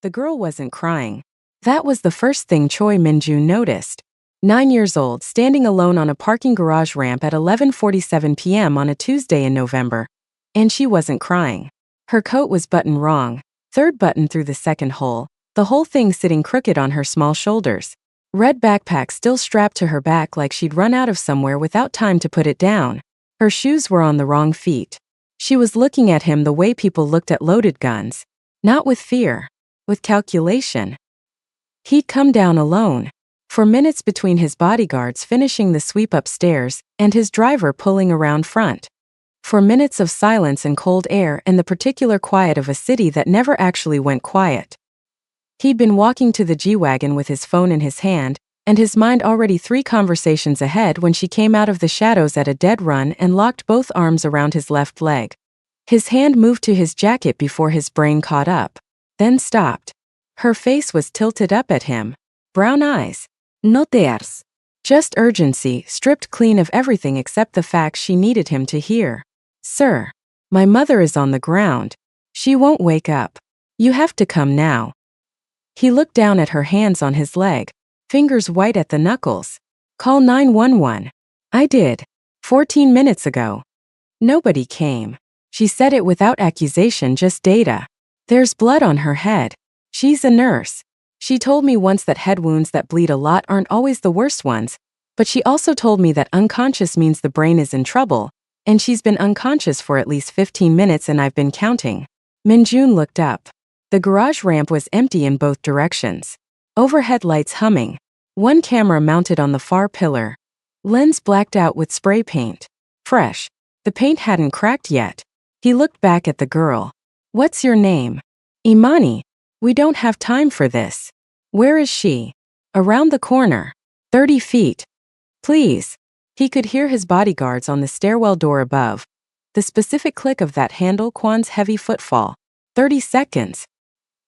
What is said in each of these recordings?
The girl wasn't crying. That was the first thing Choi Min-jun noticed. 9 years old, standing alone on a parking garage ramp at 11:47 p.m. on a Tuesday in November. And she wasn't crying. Her coat was buttoned wrong, third button through the second hole, the whole thing sitting crooked on her small shoulders. Red backpack still strapped to her back like she'd run out of somewhere without time to put it down. Her shoes were on the wrong feet. She was looking at him the way people looked at loaded guns. Not with fear. With calculation. He'd come down alone. For minutes between his bodyguards finishing the sweep upstairs and his driver pulling around front. For minutes of silence and cold air and the particular quiet of a city that never actually went quiet. He'd been walking to the G-Wagon with his phone in his hand, and his mind already 3 conversations ahead when she came out of the shadows at a dead run and locked both arms around his left leg. His hand moved to his jacket before his brain caught up, then stopped. Her face was tilted up at him. Brown eyes. No tears. Just urgency, stripped clean of everything except the facts she needed him to hear. Sir, my mother is on the ground. She won't wake up. You have to come now. He looked down at her hands on his leg, fingers white at the knuckles. Call 911. I did. 14 minutes ago. Nobody came. She said it without accusation, just data. There's blood on her head. She's a nurse. She told me once that head wounds that bleed a lot aren't always the worst ones, but she also told me that unconscious means the brain is in trouble, and she's been unconscious for at least 15 minutes and I've been counting. Min-jun looked up. The garage ramp was empty in both directions. Overhead lights humming. One camera mounted on the far pillar. Lens blacked out with spray paint. Fresh. The paint hadn't cracked yet. He looked back at the girl. What's your name? Imani. We don't have time for this. Where is she? Around the corner. 30 feet. Please. He could hear his bodyguards on the stairwell door above. The specific click of that handle, Kwan's heavy footfall. 30 seconds.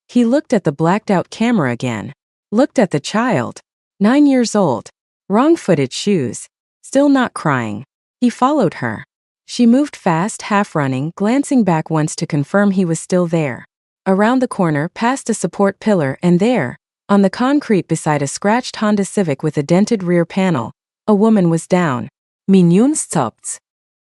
He looked at the blacked-out camera again. Looked at the child. 9 years old. Wrong-footed shoes. Still not crying. He followed her. She moved fast, half-running, glancing back once to confirm he was still there. Around the corner, past a support pillar, and there, on the concrete beside a scratched Honda Civic with a dented rear panel, a woman was down. Min-jun stopped.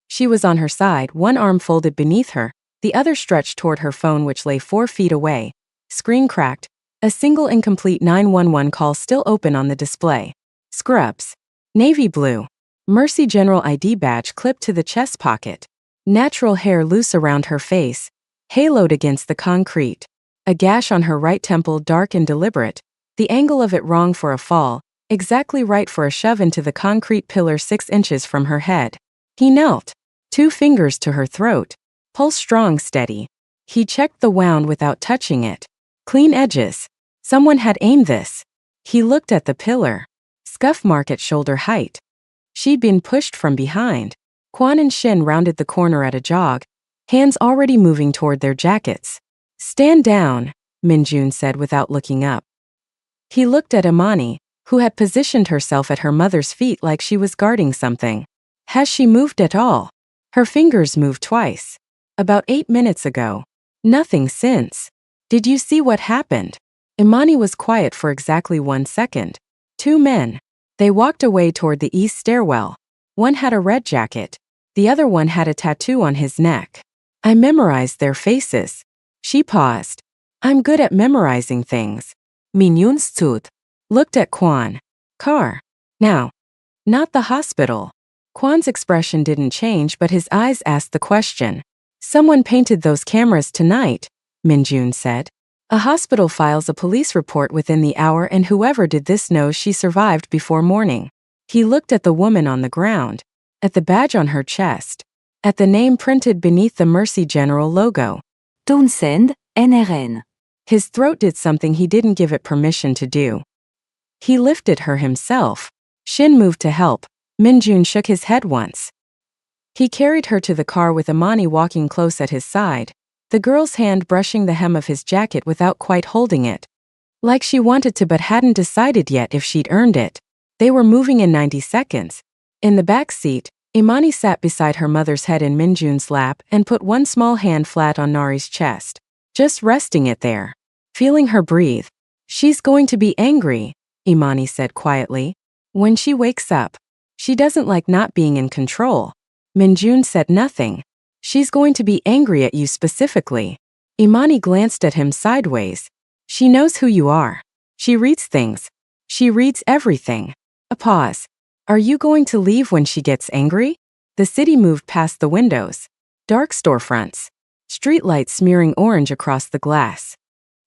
She was on her side, one arm folded beneath her, the other stretched toward her phone which lay 4 feet away. Screen cracked. A single incomplete 911 call still open on the display. Scrubs. Navy blue. Mercy General ID badge clipped to the chest pocket. Natural hair loose around her face, haloed against the concrete. A gash on her right temple, dark and deliberate. The angle of it wrong for a fall, exactly right for a shove into the concrete pillar 6 inches from her head. He knelt. 2 fingers to her throat. Pulse strong, steady. He checked the wound without touching it. Clean edges. Someone had aimed this. He looked at the pillar. Scuff mark at shoulder height. She'd been pushed from behind. Kwan and Shin rounded the corner at a jog, hands already moving toward their jackets. Stand down, Min-jun said without looking up. He looked at Imani, who had positioned herself at her mother's feet like she was guarding something. Has she moved at all? Her fingers moved twice. About 8 minutes ago. Nothing since. Did you see what happened? Imani was quiet for exactly 1 second. 2 men. They walked away toward the east stairwell. One had a red jacket. The other one had a tattoo on his neck. I memorized their faces. She paused. I'm good at memorizing things. Min-jun stood. Looked at Kwan. Car. Now. Not the hospital. Kwan's expression didn't change, but his eyes asked the question. Someone painted those cameras tonight, Min-jun said. A hospital files a police report within the hour and whoever did this knows she survived before morning. He looked at the woman on the ground. At the badge on her chest. At the name printed beneath the Mercy General logo. Townsend, NRN. His throat did something he didn't give it permission to do. He lifted her himself. Shin moved to help. Min-jun shook his head once. He carried her to the car with Imani walking close at his side, the girl's hand brushing the hem of his jacket without quite holding it. Like she wanted to but hadn't decided yet if she'd earned it. They were moving in 90 seconds. In the back seat, Imani sat beside her mother's head in Min-jun's lap and put one small hand flat on Nari's chest, just resting it there. feeling her breathe. She's going to be angry, Imani said quietly. When she wakes up. She doesn't like not being in control. Minjun said nothing. She's going to be angry at you specifically. Imani glanced at him sideways. She knows who you are. She reads things. She reads everything. A pause. Are you going to leave when she gets angry? The city moved past the windows. Dark storefronts. Streetlights smearing orange across the glass.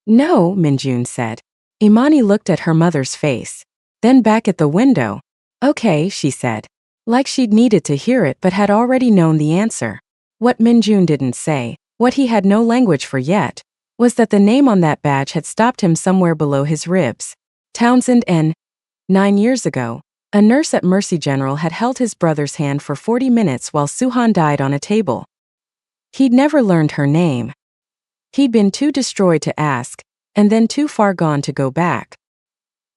No, Minjun said. Imani looked at her mother's face. Then back at the window. Okay, she said. Like she'd needed to hear it but had already known the answer. What Minjun didn't say, what he had no language for yet, was that the name on that badge had stopped him somewhere below his ribs. Townsend N. 9 years ago, a nurse at Mercy General had held his brother's hand for 40 minutes while Suhan died on a table. He'd never learned her name. He'd been too destroyed to ask, and then too far gone to go back.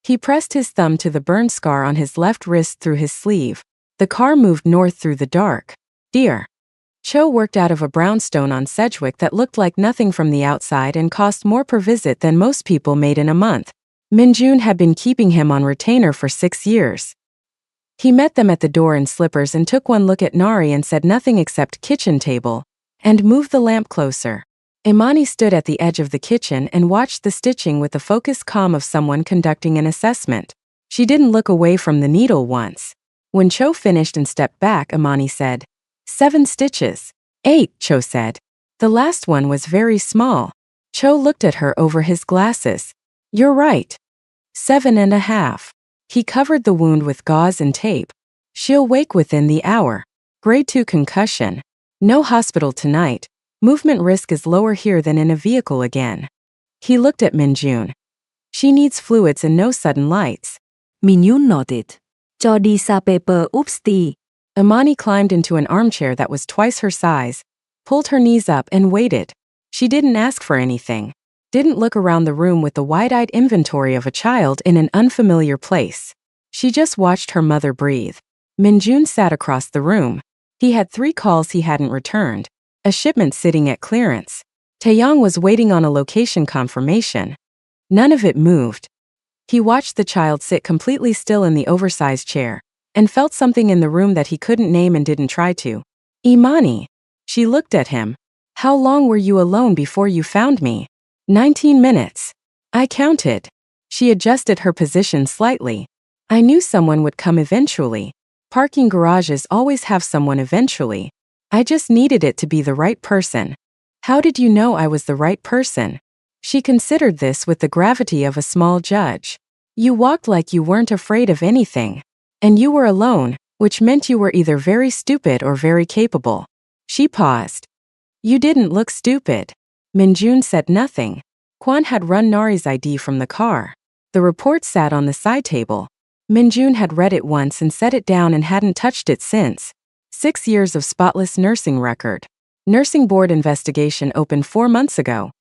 He pressed his thumb to the burn scar on his left wrist through his sleeve. The car moved north through the dark. Dear. Cho worked out of a brownstone on Sedgwick that looked like nothing from the outside and cost more per visit than most people made in a month. Minjun had been keeping him on retainer for 6 years. He met them at the door in slippers and took one look at Nari and said nothing except kitchen table, and moved the lamp closer. Imani stood at the edge of the kitchen and watched the stitching with the focused calm of someone conducting an assessment. She didn't look away from the needle once. When Cho finished and stepped back, Imani said, 7 stitches. 8, Cho said. The last one was very small. Cho looked at her over his glasses. You're right. 7.5. He covered the wound with gauze and tape. She'll wake within the hour. Grade 2 concussion. No hospital tonight. Movement risk is lower here than in a vehicle again. He looked at Minjun. She needs fluids and no sudden lights. Minjun nodded. Cho đi xa paper upsti. Imani climbed into an armchair that was twice her size, pulled her knees up and waited. She didn't ask for anything. Didn't look around the room with the wide-eyed inventory of a child in an unfamiliar place. She just watched her mother breathe. Minjun sat across the room. He had 3 calls he hadn't returned. A shipment sitting at clearance. Taeyong was waiting on a location confirmation. None of it moved. He watched the child sit completely still in the oversized chair, and felt something in the room that he couldn't name and didn't try to. Imani. She looked at him. How long were you alone before you found me? 19 minutes. I counted. She adjusted her position slightly. I knew someone would come eventually. Parking garages always have someone eventually. I just needed it to be the right person. How did you know I was the right person? She considered this with the gravity of a small judge. You walked like you weren't afraid of anything. And you were alone, which meant you were either very stupid or very capable. She paused. You didn't look stupid. Minjun said nothing. Kwan had run Nari's ID from the car. The report sat on the side table. Minjun had read it once and set it down and hadn't touched it since. 6 years of spotless nursing record. Nursing board investigation opened 4 months ago.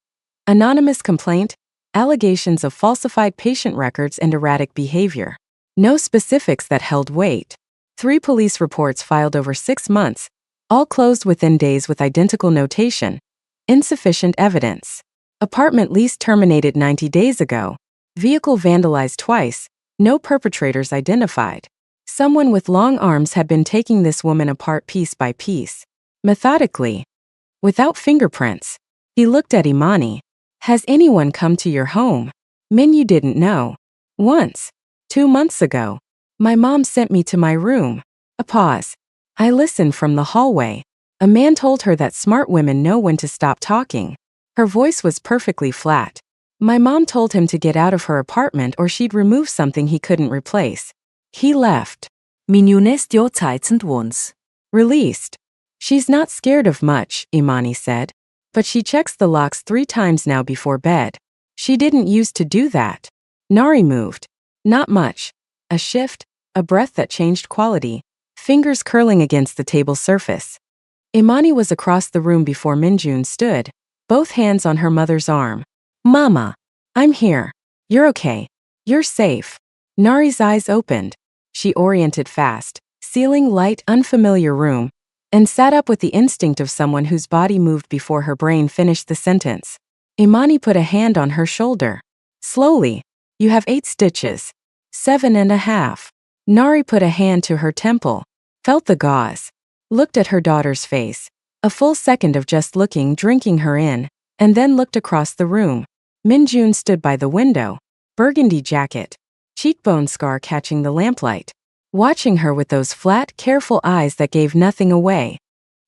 Anonymous complaint, allegations of falsified patient records and erratic behavior. No specifics that held weight. 3 police reports filed over 6 months, all closed within days with identical notation. Insufficient evidence. Apartment lease terminated 90 days ago. Vehicle vandalized twice, no perpetrators identified. Someone with long arms had been taking this woman apart piece by piece. Methodically. Without fingerprints. He looked at Imani. Has anyone come to your home? Min, you didn't know. Once. 2 months ago. My mom sent me to my room. A pause. I listened from the hallway. A man told her that smart women know when to stop talking. Her voice was perfectly flat. My mom told him to get out of her apartment or she'd remove something he couldn't replace. He left. Minjunes jo Zeitend once. Released. She's not scared of much, Imani said. But she checks the locks 3 times now before bed. She didn't used to do that. Nari moved. Not much. A shift, a breath that changed quality. Fingers curling against the table surface. Imani was across the room before Minjun stood, both hands on her mother's arm. Mama. I'm here. You're okay. You're safe. Nari's eyes opened. She oriented fast, ceiling light, unfamiliar room, and sat up with the instinct of someone whose body moved before her brain finished the sentence. Imani put a hand on her shoulder. Slowly. You have 8 stitches. 7.5. Nari put a hand to her temple, felt the gauze, looked at her daughter's face, a full second of just looking, drinking her in, and then looked across the room. Minjun stood by the window, burgundy jacket, cheekbone scar catching the lamplight, watching her with those flat, careful eyes that gave nothing away.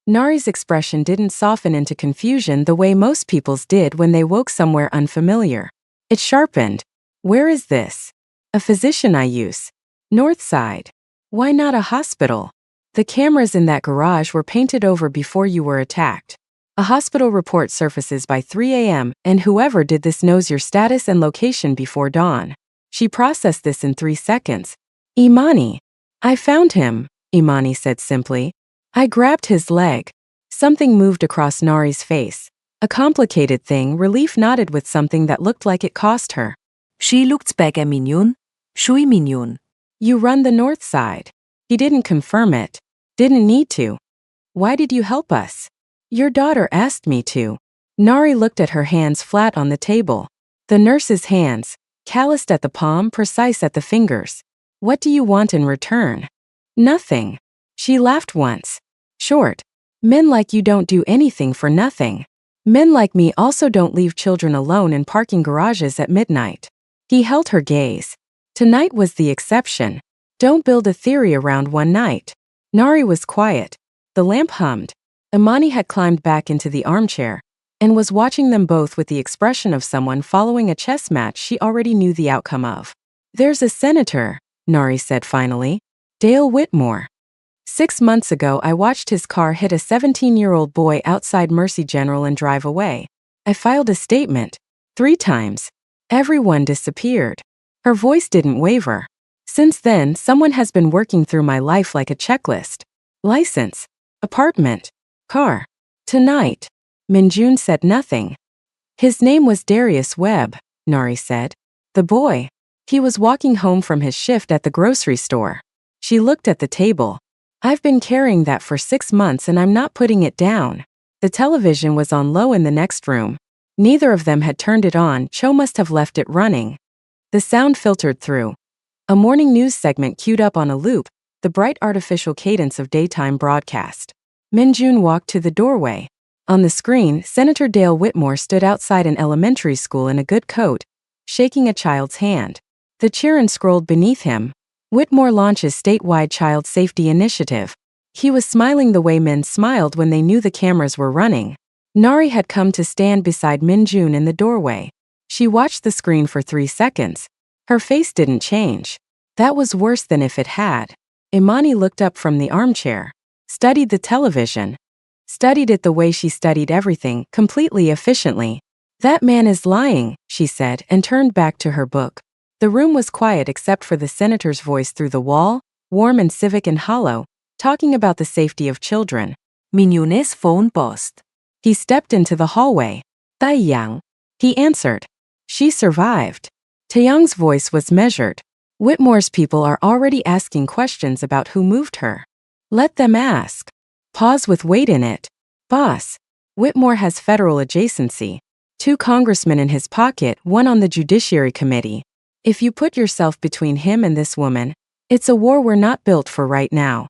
Nari's expression didn't soften into confusion the way most people's did when they woke somewhere unfamiliar. It sharpened. Where is this? A physician I use. North side. Why not a hospital? The cameras in that garage were painted over before you were attacked. A hospital report surfaces by 3 a.m., and whoever did this knows your status and location before dawn. She processed this in 3 seconds. Imani. I found him, Imani said simply. I grabbed his leg. Something moved across Nari's face. A complicated thing. Relief nodded with something that looked like it cost her. She looked back at Minhyun. Shui Minhyun. You run the north side. He didn't confirm it. Didn't need to. Why did you help us? Your daughter asked me to. Nari looked at her hands flat on the table. The nurse's hands, calloused at the palm, precise at the fingers. What do you want in return? Nothing. She laughed once. Short. Men like you don't do anything for nothing. Men like me also don't leave children alone in parking garages at midnight. He held her gaze. Tonight was the exception. Don't build a theory around one night. Nari was quiet. The lamp hummed. Imani had climbed back into the armchair and was watching them both with the expression of someone following a chess match she already knew the outcome of. There's a senator, Nari said finally. Dale Whitmore. 6 months ago I watched his car hit a 17-year-old boy outside Mercy General and drive away. I filed a statement. 3 times. Everyone disappeared. Her voice didn't waver. Since then, someone has been working through my life like a checklist. License. Apartment. Car. Tonight. Minjun said nothing. His name was Darius Webb, Nari said. The boy. He was walking home from his shift at the grocery store. She looked at the table. I've been carrying that for 6 months and I'm not putting it down. The television was on low in the next room. Neither of them had turned it on. Cho must have left it running. The sound filtered through. A morning news segment queued up on a loop, the bright artificial cadence of daytime broadcast. Minjun walked to the doorway. On the screen, Senator Dale Whitmore stood outside an elementary school in a good coat, shaking a child's hand. The children scrolled beneath him. Whitmore launches statewide child safety initiative. He was smiling the way men smiled when they knew the cameras were running. Nari had come to stand beside Minjun in the doorway. She watched the screen for 3 seconds. Her face didn't change. That was worse than if it had. Imani looked up from the armchair, studied the television, studied it the way she studied everything, completely efficiently. That man is lying, she said, and turned back to her book. The room was quiet except for the senator's voice through the wall, warm and civic and hollow, talking about the safety of children. Minhyun's phone buzzed. He stepped into the hallway. Taeyang. He answered. She survived. Taeyang's voice was measured. Whitmore's people are already asking questions about who moved her. Let them ask. Pause with weight in it. Boss. Whitmore has federal adjacency. 2 congressmen in his pocket, 1 on the Judiciary Committee. If you put yourself between him and this woman, it's a war we're not built for right now.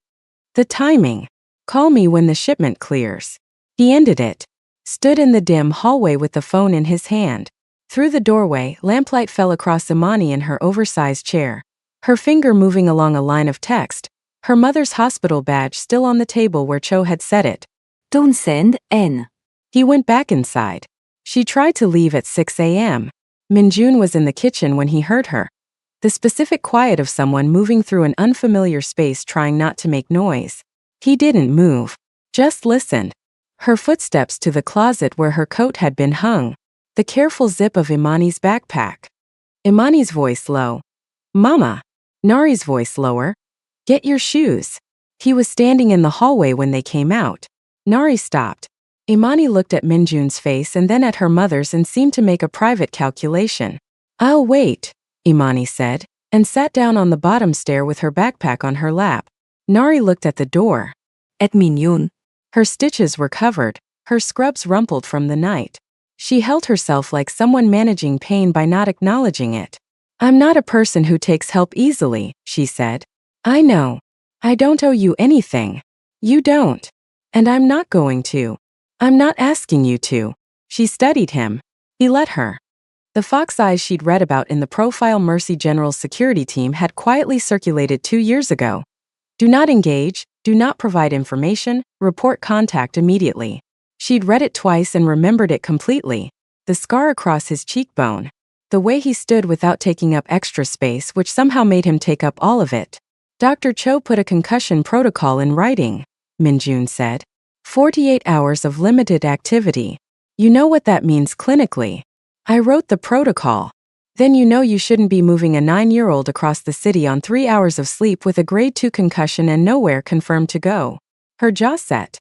The timing. Call me when the shipment clears. He ended it. Stood in the dim hallway with the phone in his hand. Through the doorway, lamplight fell across Imani in her oversized chair, her finger moving along a line of text, her mother's hospital badge still on the table where Cho had set it. Don't send N. He went back inside. She tried to leave at 6 a.m. Minjun was in the kitchen when he heard her. The specific quiet of someone moving through an unfamiliar space trying not to make noise. He didn't move. Just listened. Her footsteps to the closet where her coat had been hung. The careful zip of Imani's backpack. Imani's voice low. Mama. Nari's voice lower. Get your shoes. He was standing in the hallway when they came out. Nari stopped. Imani looked at Minjun's face and then at her mother's and seemed to make a private calculation. I'll wait, Imani said, and sat down on the bottom stair with her backpack on her lap. Nari looked at the door. At Minhyun. Her stitches were covered, her scrubs rumpled from the night. She held herself like someone managing pain by not acknowledging it. I'm not a person who takes help easily, she said. I know. I don't owe you anything. You don't. And I'm not going to. I'm not asking you to. She studied him. He let her. The fox eyes she'd read about in the Profile Mercy General's security team had quietly circulated 2 years ago. Do not engage, do not provide information, report contact immediately. She'd read it twice and remembered it completely. The scar across his cheekbone. The way he stood without taking up extra space, which somehow made him take up all of it. Dr. Cho put a concussion protocol in writing, Minjun said. 48 hours of limited activity. You know what that means clinically. I wrote the protocol. Then you know you shouldn't be moving a 9-year-old across the city on 3 hours of sleep with a grade 2 concussion and nowhere confirmed to go. Her jaw set.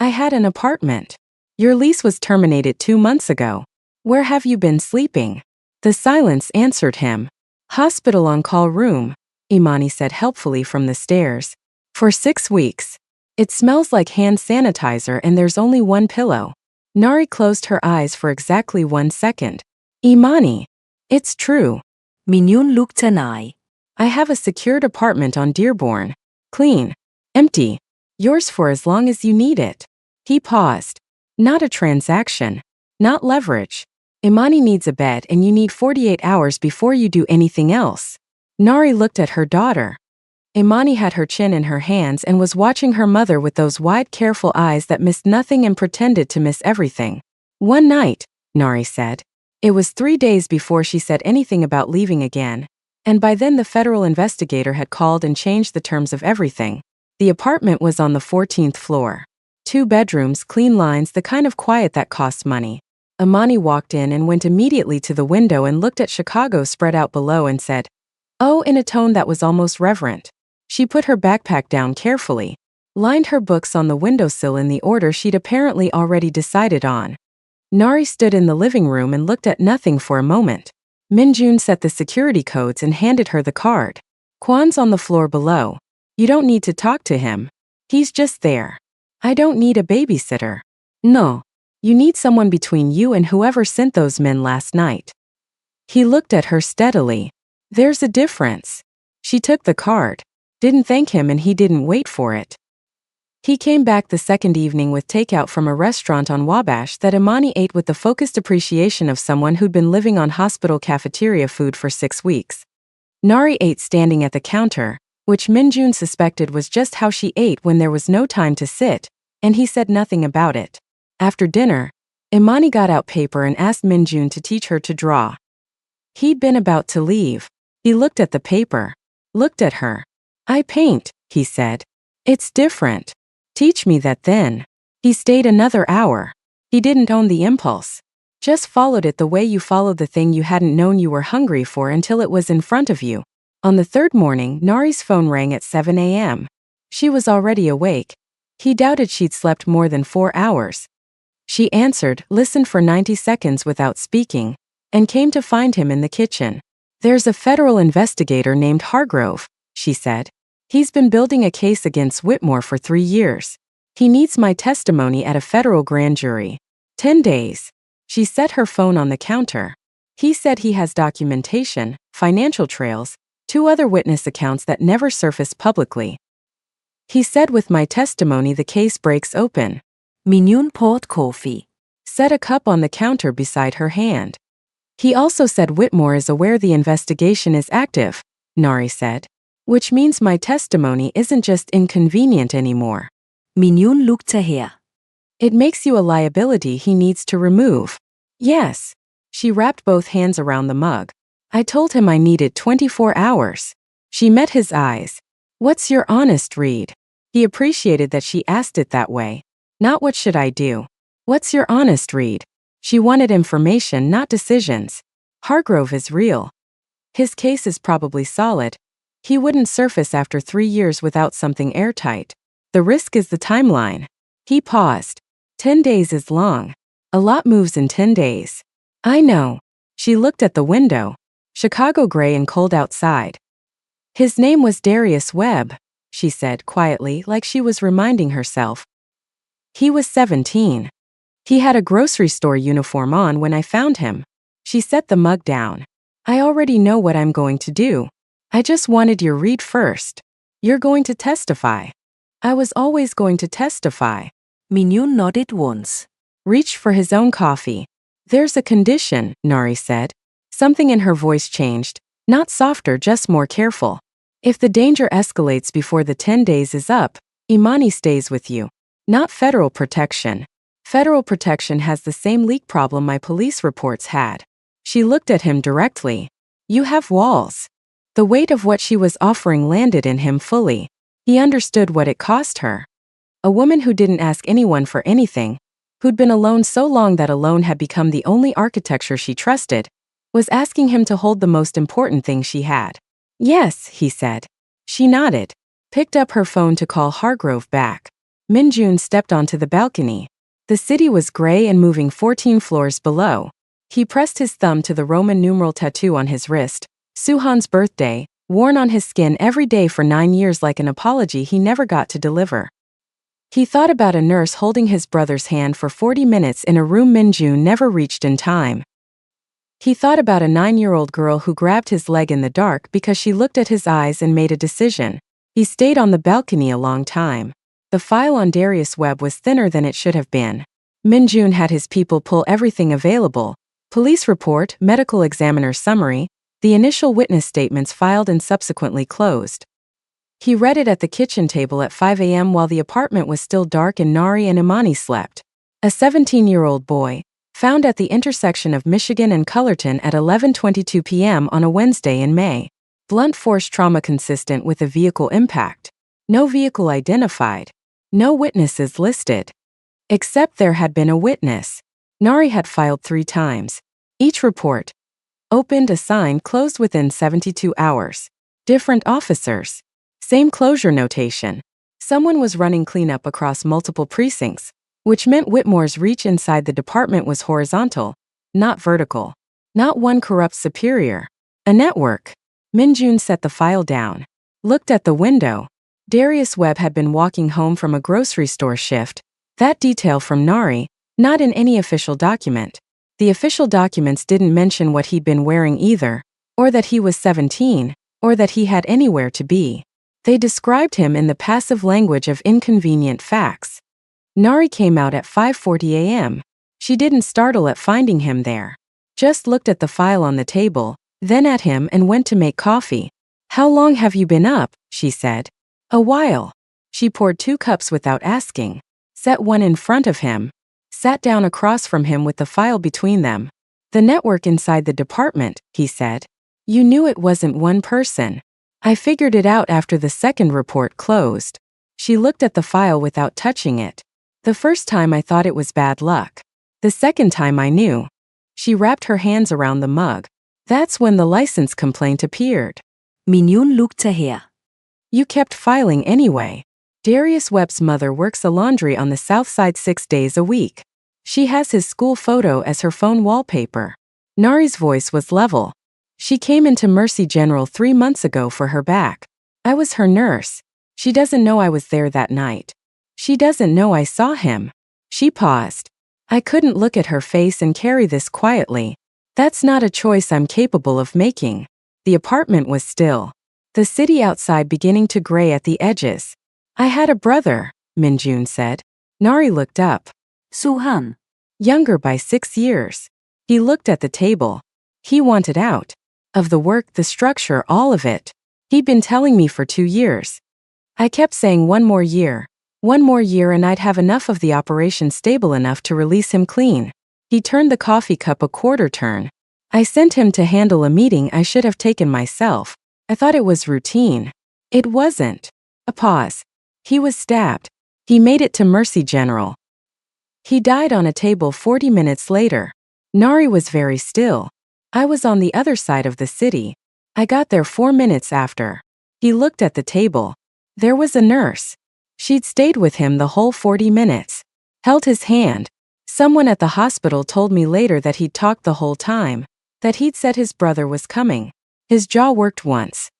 I had an apartment. Your lease was terminated 2 months ago. Where have you been sleeping? The silence answered him. Hospital on-call room, Imani said helpfully from the stairs. For 6 weeks. It smells like hand sanitizer and there's only one pillow. Nari closed her eyes for exactly 1 second. Imani. It's true. Minhyun looked an eye. I have a secured apartment on Dearborn. Clean. Empty. Yours for as long as you need it. He paused. Not a transaction. Not leverage. Imani needs a bed and you need 48 hours before you do anything else. Nari looked at her daughter. Imani had her chin in her hands and was watching her mother with those wide, careful eyes that missed nothing and pretended to miss everything. One night, Nari said. It was 3 days before she said anything about leaving again, and by then the federal investigator had called and changed the terms of everything. The apartment was on the 14th floor. 2 bedrooms, clean lines, the kind of quiet that costs money. Imani walked in and went immediately to the window and looked at Chicago spread out below and said, "Oh," in a tone that was almost reverent. She put her backpack down carefully, lined her books on the windowsill in the order she'd apparently already decided on. Nari stood in the living room and looked at nothing for a moment. Minjun set the security codes and handed her the card. Kwan's on the floor below. You don't need to talk to him. He's just there. I don't need a babysitter. No. You need someone between you and whoever sent those men last night. He looked at her steadily. There's a difference. She took the card. Didn't thank him and he didn't wait for it. He came back the second evening with takeout from a restaurant on Wabash that Imani ate with the focused appreciation of someone who'd been living on hospital cafeteria food for 6 weeks. Nari ate standing at the counter, which Minjun suspected was just how she ate when there was no time to sit, and he said nothing about it. After dinner, Imani got out paper and asked Minjun to teach her to draw. He'd been about to leave. He looked at the paper, looked at her. I paint, he said. It's different. Teach me that then. He stayed another hour. He didn't own the impulse. Just followed it the way you followed the thing you hadn't known you were hungry for until it was in front of you. On the third morning, Nari's phone rang at 7 a.m. She was already awake. He doubted she'd slept more than 4 hours. She answered, listened for 90 seconds without speaking, and came to find him in the kitchen. There's a federal investigator named Hargrove, she said. He's been building a case against Whitmore for 3 years. He needs my testimony at a federal grand jury. 10 days. She set her phone on the counter. He said he has documentation, financial trails, 2 other witness accounts that never surfaced publicly. He said with my testimony the case breaks open. Minhyun poured coffee. Set a cup on the counter beside her hand. He also said Whitmore is aware the investigation is active, Nari said. Which means my testimony isn't just inconvenient anymore. Minhyun looked at her. It makes you a liability he needs to remove. Yes. She wrapped both hands around the mug. I told him I needed 24 hours. She met his eyes. What's your honest read? He appreciated that she asked it that way. Not what should I do. What's your honest read? She wanted information, not decisions. Hargrove is real. His case is probably solid. He wouldn't surface after 3 years without something airtight. The risk is the timeline. He paused. 10 days is long. A lot moves in 10 days. I know. She looked at the window. Chicago gray and cold outside. His name was Darius Webb, she said quietly, like she was reminding herself. He was 17. He had a grocery store uniform on when I found him. She set the mug down. I already know what I'm going to do. I just wanted your read first. You're going to testify. I was always going to testify. Min-yoon nodded once. Reached for his own coffee. There's a condition, Nari said. Something in her voice changed, not softer, just more careful. If the danger escalates before the 10 days is up, Imani stays with you. Not federal protection. Federal protection has the same leak problem my police reports had. She looked at him directly. You have walls. The weight of what she was offering landed in him fully. He understood what it cost her. A woman who didn't ask anyone for anything, who'd been alone so long that alone had become the only architecture she trusted, was asking him to hold the most important thing she had. Yes, he said. She nodded, picked up her phone to call Hargrove back. Min-joon stepped onto the balcony. The city was gray and moving 14 floors below. He pressed his thumb to the Roman numeral tattoo on his wrist, Suhan's birthday, worn on his skin every day for 9 years like an apology he never got to deliver. He thought about a nurse holding his brother's hand for 40 minutes in a room Min-joon never reached in time. He thought about a 9-year-old girl who grabbed his leg in the dark because she looked at his eyes and made a decision. He stayed on the balcony a long time. The file on Darius Webb was thinner than it should have been. Min-joon had his people pull everything available. Police report, medical examiner summary, the initial witness statements filed and subsequently closed. He read it at the kitchen table at 5 a.m. while the apartment was still dark and Nari and Imani slept. A 17-year-old boy, found at the intersection of Michigan and Cullerton at 11:22 p.m. on a Wednesday in May. Blunt force trauma consistent with a vehicle impact. No vehicle identified. No witnesses listed. Except there had been a witness. Nari had filed 3 times. Each report. Opened, assigned, closed within 72 hours. Different officers. Same closure notation. Someone was running cleanup across multiple precincts, which meant Whitmore's reach inside the department was horizontal, not vertical. Not one corrupt superior. A network. Min-joon set the file down. Looked at the window. Darius Webb had been walking home from a grocery store shift. That detail from Nari, not in any official document. The official documents didn't mention what he'd been wearing either, or that he was 17, or that he had anywhere to be. They described him in the passive language of inconvenient facts. Nari came out at 5:40 a.m. She didn't startle at finding him there. Just looked at the file on the table, then at him and went to make coffee. How long have you been up? She said. A while. She poured 2 cups without asking. Set one in front of him. Sat down across from him with the file between them. The network inside the department, he said. You knew it wasn't one person. I figured it out after the second report closed. She looked at the file without touching it. The first time I thought it was bad luck. The second time I knew. She wrapped her hands around the mug. That's when the license complaint appeared. Min-yoon looked ahead. You kept filing anyway. Darius Webb's mother works a laundry on the south side 6 days a week. She has his school photo as her phone wallpaper. Nari's voice was level. She came into Mercy General 3 months ago for her back. I was her nurse. She doesn't know I was there that night. She doesn't know I saw him. She paused. I couldn't look at her face and carry this quietly. That's not a choice I'm capable of making. The apartment was still. The city outside beginning to gray at the edges. I had a brother, Min-joon said. Nari looked up. Suhan. Younger by 6 years. He looked at the table. He wanted out. Of the work, the structure, all of it. He'd been telling me for 2 years. I kept saying 1 more year and I'd have enough of the operation stable enough to release him clean. He turned the coffee cup a quarter turn. I sent him to handle a meeting I should have taken myself. I thought it was routine. It wasn't. A pause. He was stabbed. He made it to Mercy General. He died on a table 40 minutes later. Nari was very still. I was on the other side of the city. I got there 4 minutes after. He looked at the table. There was a nurse. She'd stayed with him the whole 40 minutes. Held his hand. Someone at the hospital told me later that he'd talked the whole time. That he'd said his brother was coming. His jaw worked once.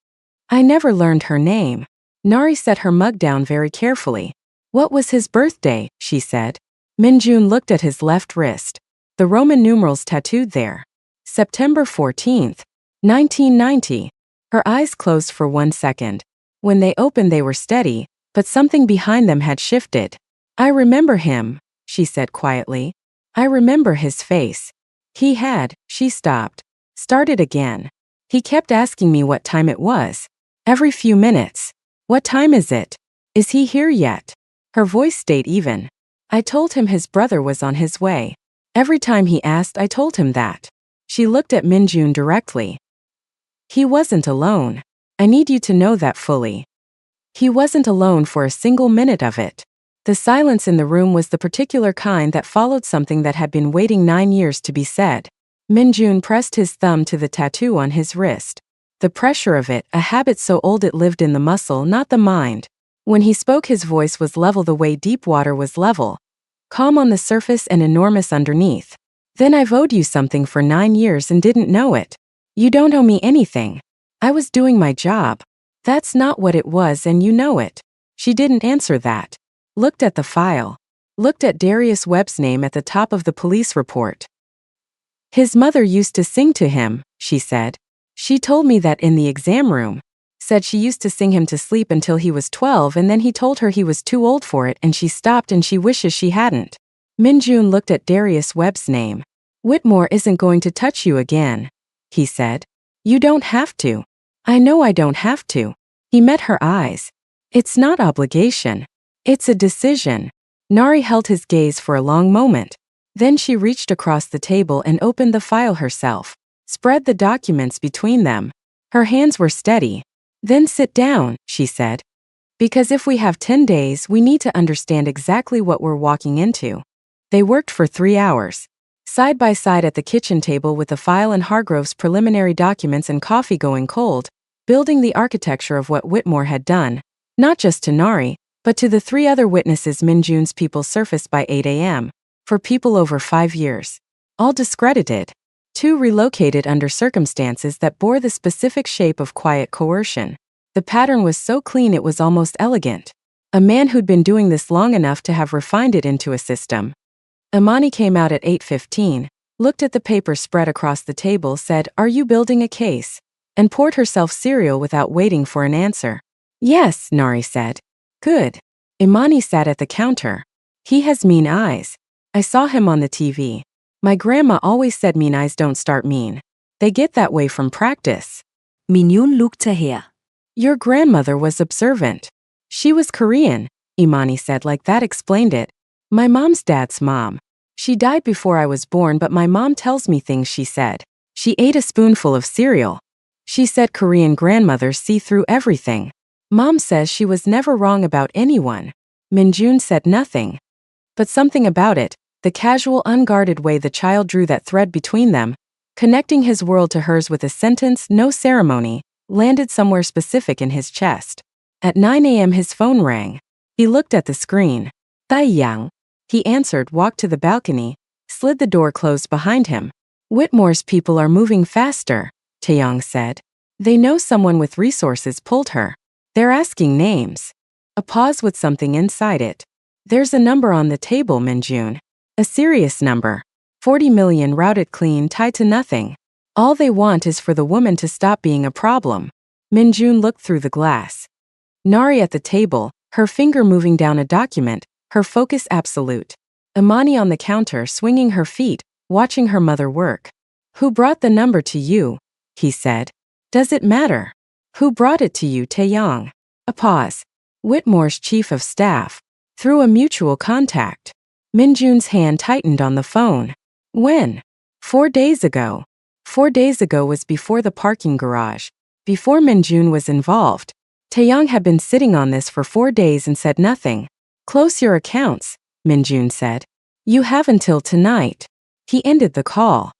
I never learned her name. Nari set her mug down very carefully. What was his birthday? She said. Minjun looked at his left wrist. The Roman numerals tattooed there. September 14th, 1990. Her eyes closed for 1 second. When they opened they were steady, but something behind them had shifted. I remember him, she said quietly. I remember his face. She stopped. Started again. He kept asking me what time it was. Every few minutes. What time is it? Is he here yet? Her voice stayed even. I told him his brother was on his way. Every time he asked, I told him that. She looked at Minjun directly. He wasn't alone. I need you to know that fully. He wasn't alone for a single minute of it. The silence in the room was the particular kind that followed something that had been waiting 9 years to be said. Minjun pressed his thumb to the tattoo on his wrist. The pressure of it, a habit so old it lived in the muscle, not the mind. When he spoke his voice was level the way deep water was level. Calm on the surface and enormous underneath. Then I've owed you something for 9 years and didn't know it. You don't owe me anything. I was doing my job. That's not what it was and you know it. She didn't answer that. Looked at the file. Looked at Darius Webb's name at the top of the police report. His mother used to sing to him, she said. She told me that in the exam room. Said she used to sing him to sleep until he was 12 and then he told her he was too old for it and she stopped and she wishes she hadn't. Minjun looked at Darius Webb's name. Whitmore isn't going to touch you again, he said. You don't have to. I know I don't have to. He met her eyes. It's not obligation. It's a decision. Nari held his gaze for a long moment. Then she reached across the table and opened the file herself. Spread the documents between them. Her hands were steady. Then sit down, she said. Because if we have 10 days, we need to understand exactly what we're walking into. They worked for 3 hours. Side by side at the kitchen table with the file and Hargrove's preliminary documents and coffee going cold, building the architecture of what Whitmore had done, not just to Nari, but to the 3 other witnesses Minjun's people surfaced by 8 a.m., for people over 5 years. All discredited. 2 relocated under circumstances that bore the specific shape of quiet coercion. The pattern was so clean it was almost elegant. A man who'd been doing this long enough to have refined it into a system. Imani came out at 8:15, looked at the paper spread across the table, said, "Are you building a case?" and poured herself cereal without waiting for an answer. "Yes," Nari said. "Good." Imani sat at the counter. "He has mean eyes. I saw him on the TV. My grandma always said mean eyes don't start mean. They get that way from practice." Minjun looked at her. "Your grandmother was observant. She was Korean," Imani said, like that explained it. "My mom's dad's mom. She died before I was born, but my mom tells me things she said. She ate a spoonful of cereal. She said Korean grandmothers see through everything. Mom says she was never wrong about anyone." Minjun said nothing. But something about it, the casual, unguarded way the child drew that thread between them, connecting his world to hers with a sentence, no ceremony, landed somewhere specific in his chest. At 9 a.m. his phone rang. He looked at the screen. "Taeyang." He answered, walked to the balcony, slid the door closed behind him. "Whitmore's people are moving faster," Taeyang said. "They know someone with resources pulled her. They're asking names." A pause with something inside it. "There's a number on the table, Minjun. A serious number. 40 million routed clean, tied to nothing. All they want is for the woman to stop being a problem." Minjun looked through the glass. Nari at the table, her finger moving down a document, her focus absolute. Imani on the counter swinging her feet, watching her mother work. "Who brought the number to you?" he said. "Does it matter? Who brought it to you, Taeyang?" A pause. "Whitmore's chief of staff. Through a mutual contact." Minjun's hand tightened on the phone. "When?" 4 days ago. 4 days ago was before the parking garage. Before Minjun was involved. Taeyang had been sitting on this for 4 days and said nothing. "Close your accounts," Minjun said. "You have until tonight." He ended the call.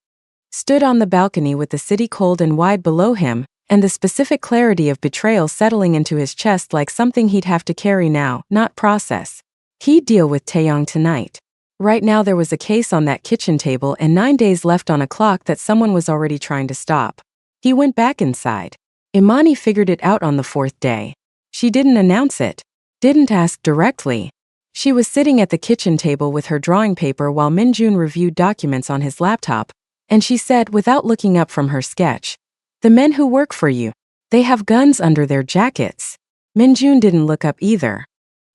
Stood on the balcony with the city cold and wide below him, and the specific clarity of betrayal settling into his chest like something he'd have to carry now, not process. He'd deal with Taeyang tonight. Right now there was a case on that kitchen table and 9 days left on a clock that someone was already trying to stop. He went back inside. Imani figured it out on the 4th day. She didn't announce it. Didn't ask directly. She was sitting at the kitchen table with her drawing paper while Minjun reviewed documents on his laptop, and she said without looking up from her sketch, "The men who work for you, they have guns under their jackets." Minjun didn't look up either.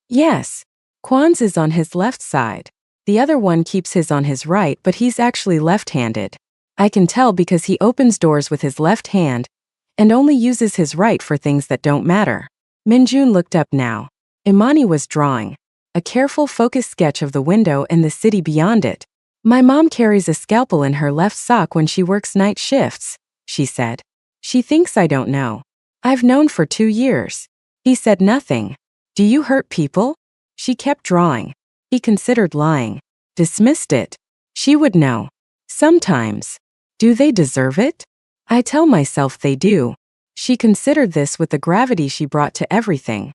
"Yes. Kwan's is on his left side. The other one keeps his on his right, but he's actually left-handed. I can tell because he opens doors with his left hand and only uses his right for things that don't matter." Minjun looked up now. Imani was drawing a careful, focused sketch of the window and the city beyond it. "My mom carries a scalpel in her left sock when she works night shifts," she said. "She thinks I don't know. I've known for 2 years." He said nothing. "Do you hurt people?" She kept drawing. He considered lying. Dismissed it. She would know. "Sometimes. Do they deserve it?" "I tell myself they do." She considered this with the gravity she brought to everything.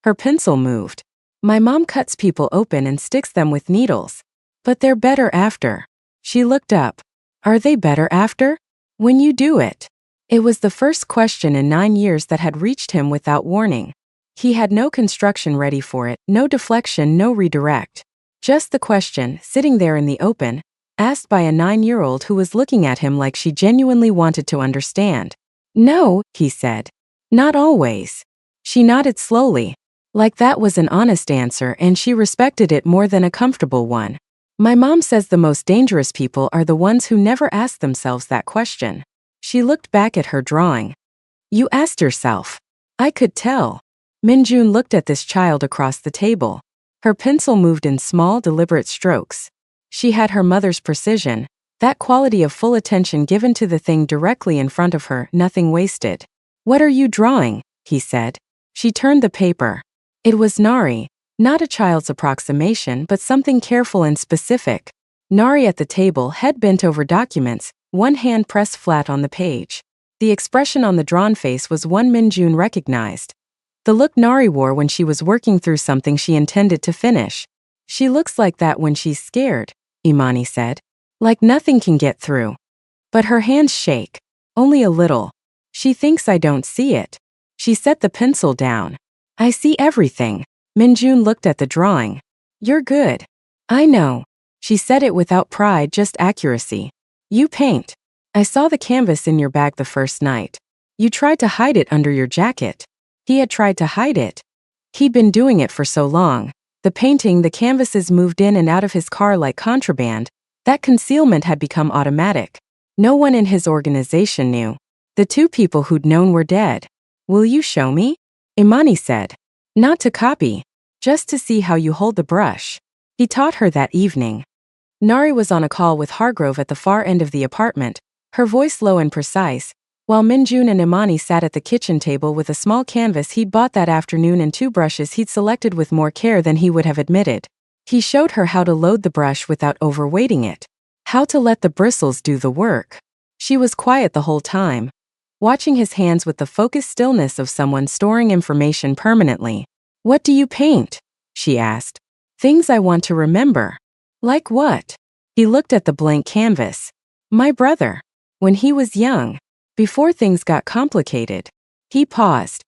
Her pencil moved. "My mom cuts people open and sticks them with needles. But they're better after." She looked up. "Are they better after?" "When you do it." It was the first question in 9 years that had reached him without warning. He had no construction ready for it, no deflection, no redirect. Just the question, sitting there in the open, asked by a 9-year-old who was looking at him like she genuinely wanted to understand. "No," he said. "Not always." She nodded slowly. Like that was an honest answer, and she respected it more than a comfortable one. "My mom says the most dangerous people are the ones who never ask themselves that question." She looked back at her drawing. "You asked yourself." "I could tell." Minjun looked at this child across the table. Her pencil moved in small, deliberate strokes. She had her mother's precision, that quality of full attention given to the thing directly in front of her, nothing wasted. "What are you drawing?" he said. She turned the paper. It was Nari, not a child's approximation but something careful and specific. Nari at the table, head bent over documents, one hand pressed flat on the page. The expression on the drawn face was one Minjun recognized. The look Nari wore when she was working through something she intended to finish. "She looks like that when she's scared," Imani said. "Like nothing can get through." But her hands shake. "Only a little. She thinks I don't see it." She set the pencil down. "I see everything." Minjun looked at the drawing. "You're good." "I know." She said it without pride, just accuracy. "You paint. I saw the canvas in your bag the first night. You tried to hide it under your jacket." He had tried to hide it. He'd been doing it for so long. The painting, the canvases moved in and out of his car like contraband. That concealment had become automatic. No one in his organization knew. The 2 people who'd known were dead. "Will you show me?" Imani said. "Not to copy. Just to see how you hold the brush." He taught her that evening. Nari was on a call with Hargrove at the far end of the apartment, her voice low and precise, while Minjun and Imani sat at the kitchen table with a small canvas he'd bought that afternoon and 2 brushes he'd selected with more care than he would have admitted. He showed her how to load the brush without overweighting it, how to let the bristles do the work. She was quiet the whole time, watching his hands with the focused stillness of someone storing information permanently. "What do you paint?" she asked. "Things I want to remember." "Like what?" He looked at the blank canvas. "My brother. When he was young. Before things got complicated." He paused.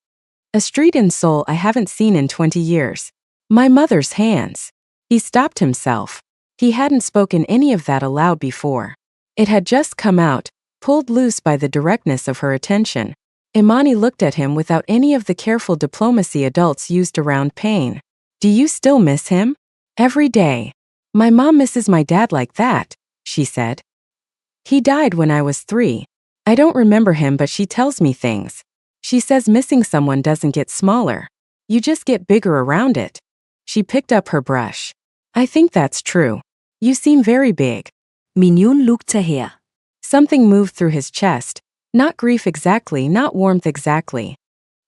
"A street in Seoul I haven't seen in 20 years. My mother's hands." He stopped himself. He hadn't spoken any of that aloud before. It had just come out, pulled loose by the directness of her attention. Imani looked at him without any of the careful diplomacy adults used around pain. "Do you still miss him?" "Every day. My mom misses my dad like that," she said. "He died when I was 3. I don't remember him, but she tells me things. She says missing someone doesn't get smaller. You just get bigger around it." She picked up her brush. "I think that's true. You seem very big." Minjun looked at her. Something moved through his chest. Not grief exactly, not warmth exactly.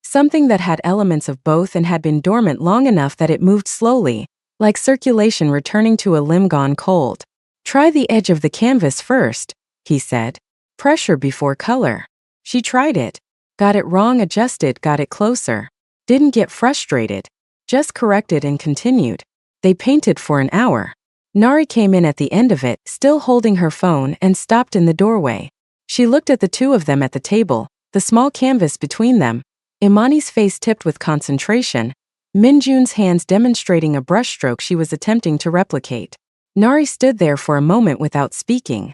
Something that had elements of both and had been dormant long enough that it moved slowly, like circulation returning to a limb gone cold. "Try the edge of the canvas first," he said. "Pressure before color." She tried it. Got it wrong, adjusted, got it closer. Didn't get frustrated. Just corrected and continued. They painted for an hour. Nari came in at the end of it, still holding her phone, and stopped in the doorway. She looked at the 2 of them at the table, the small canvas between them. Imani's face tipped with concentration, Minjun's hands demonstrating a brushstroke she was attempting to replicate. Nari stood there for a moment without speaking.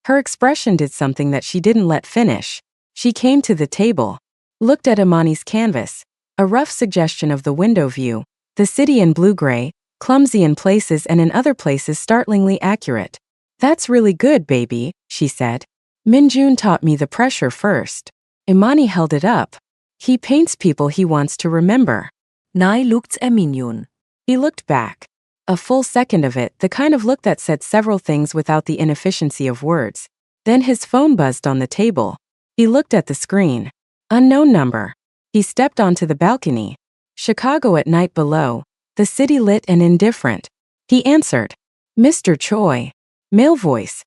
Her expression did something that she didn't let finish. She came to the table, looked at Imani's canvas, a rough suggestion of the window view, the city in blue-gray, clumsy in places and in other places startlingly accurate. "That's really good, baby," she said. "Minjun taught me the pressure first." Imani held it up. "He paints people he wants to remember." Nai looked at Minjun. He looked back. A full second of it, the kind of look that said several things without the inefficiency of words. Then his phone buzzed on the table. He looked at the screen. Unknown number. He stepped onto the balcony. Chicago at night below, the city lit and indifferent. He answered. "Mr. Choi." Male voice.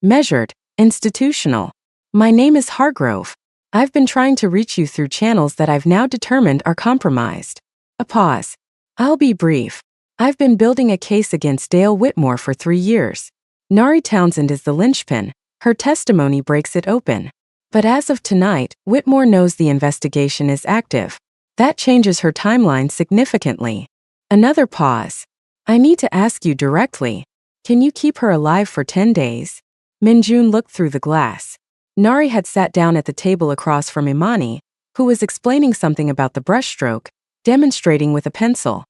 Measured, institutional. "My name is Hargrove. I've been trying to reach you through channels that I've now determined are compromised." A pause. "I'll be brief. I've been building a case against Dale Whitmore for 3 years. Nari Townsend is the linchpin. Her testimony breaks it open. But as of tonight, Whitmore knows the investigation is active. That changes her timeline significantly." Another pause. "I need to ask you directly. Can you keep her alive for 10 days? Minjun looked through the glass. Nari had sat down at the table across from Imani, who was explaining something about the brushstroke, demonstrating with a pencil.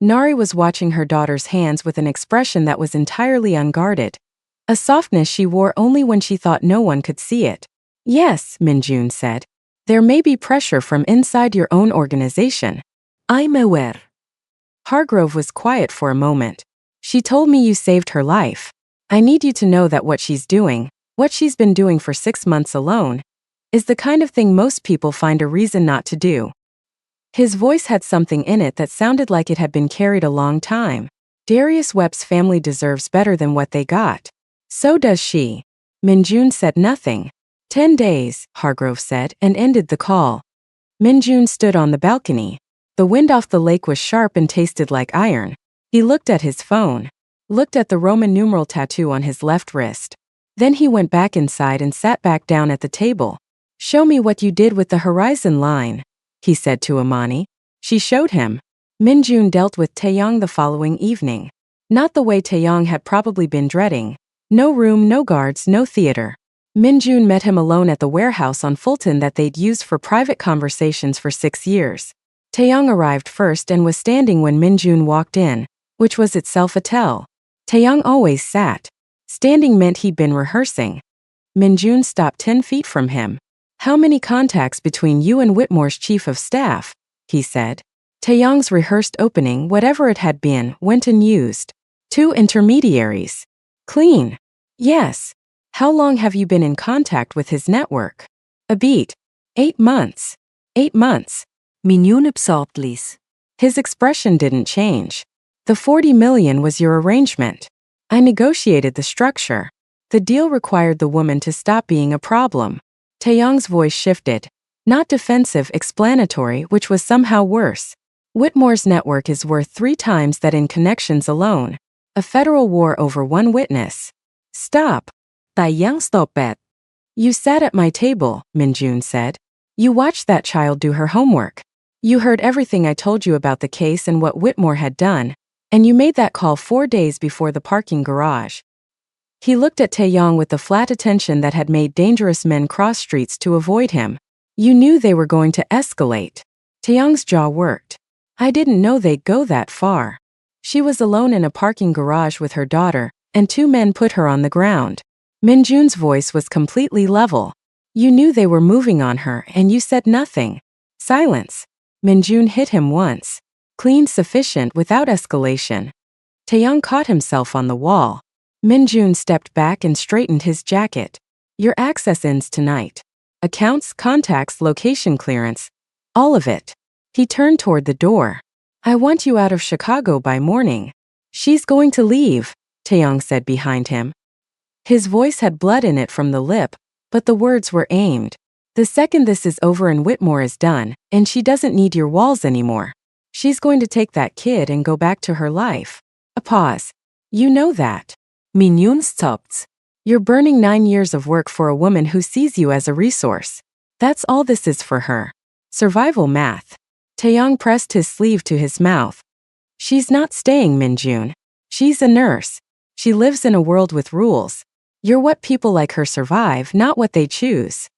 Nari was watching her daughter's hands with an expression that was entirely unguarded, a softness she wore only when she thought no one could see it. "Yes," Minjun said. "There may be pressure from inside your own organization." I'm aware. Hargrove was quiet for a moment. "She told me you saved her life. I need you to know that what she's doing, what she's been doing for 6 months alone, is the kind of thing most people find a reason not to do." His voice had something in it that sounded like it had been carried a long time. Darius Webb's family deserves better than what they got. So does she. Minjun said nothing. 10 days, Hargrove said, and ended the call. Minjun stood on the balcony. The wind off the lake was sharp and tasted like iron. He looked at his phone, looked at the Roman numeral tattoo on his left wrist. Then he went back inside and sat back down at the table. "Show me what you did with the horizon line," he said to Imani. She showed him. Minjun dealt with Taeyong the following evening. Not the way Taeyong had probably been dreading. No room, no guards, no theater. Minjun met him alone at the warehouse on Fulton that they'd used for private conversations for 6 years. Taeyong arrived first and was standing when Minjun walked in, which was itself a tell. Taeyong always sat. Standing meant he'd been rehearsing. Minjun stopped 10 feet from him. "How many contacts between you and Whitmore's chief of staff?" he said. Taeyong's rehearsed opening, whatever it had been, went unused. 2 intermediaries. Clean. Yes. How long have you been in contact with his network? A beat. 8 months. 8 months. Minjun absorbed Liz. His expression didn't change. "The 40 million was your arrangement. I negotiated the structure. The deal required the woman to stop being a problem." Taeyong's voice shifted. Not defensive, explanatory, which was somehow worse. "Whitmore's network is worth 3 times that in connections alone. A federal war over 1 witness." "Stop." Taeyong stopped at. "You sat at my table," Minjun said. "You watched that child do her homework. You heard everything I told you about the case and what Whitmore had done, and you made that call 4 days before the parking garage." He looked at Taeyong with the flat attention that had made dangerous men cross streets to avoid him. "You knew they were going to escalate." Taeyong's jaw worked. "I didn't know they'd go that far." She was alone in a parking garage with her daughter, and 2 men put her on the ground. Minjun's voice was completely level. "You knew they were moving on her and you said nothing." Silence. Minjun hit him once. Clean, sufficient, without escalation. Taeyong caught himself on the wall. Minjun stepped back and straightened his jacket. "Your access ends tonight. Accounts, contacts, location clearance. All of it." He turned toward the door. "I want you out of Chicago by morning." "She's going to leave," Taeyong said behind him. His voice had blood in it from the lip, but the words were aimed. "The second this is over and Whitmore is done, and she doesn't need your walls anymore, she's going to take that kid and go back to her life." A pause. "You know that." Minjun stopped. "You're burning 9 years of work for a woman who sees you as a resource. That's all this is for her. Survival math." Taeyong pressed his sleeve to his mouth. She's not staying, Minjun. She's a nurse. She lives in a world with rules. You're what people like her survive, not what they choose.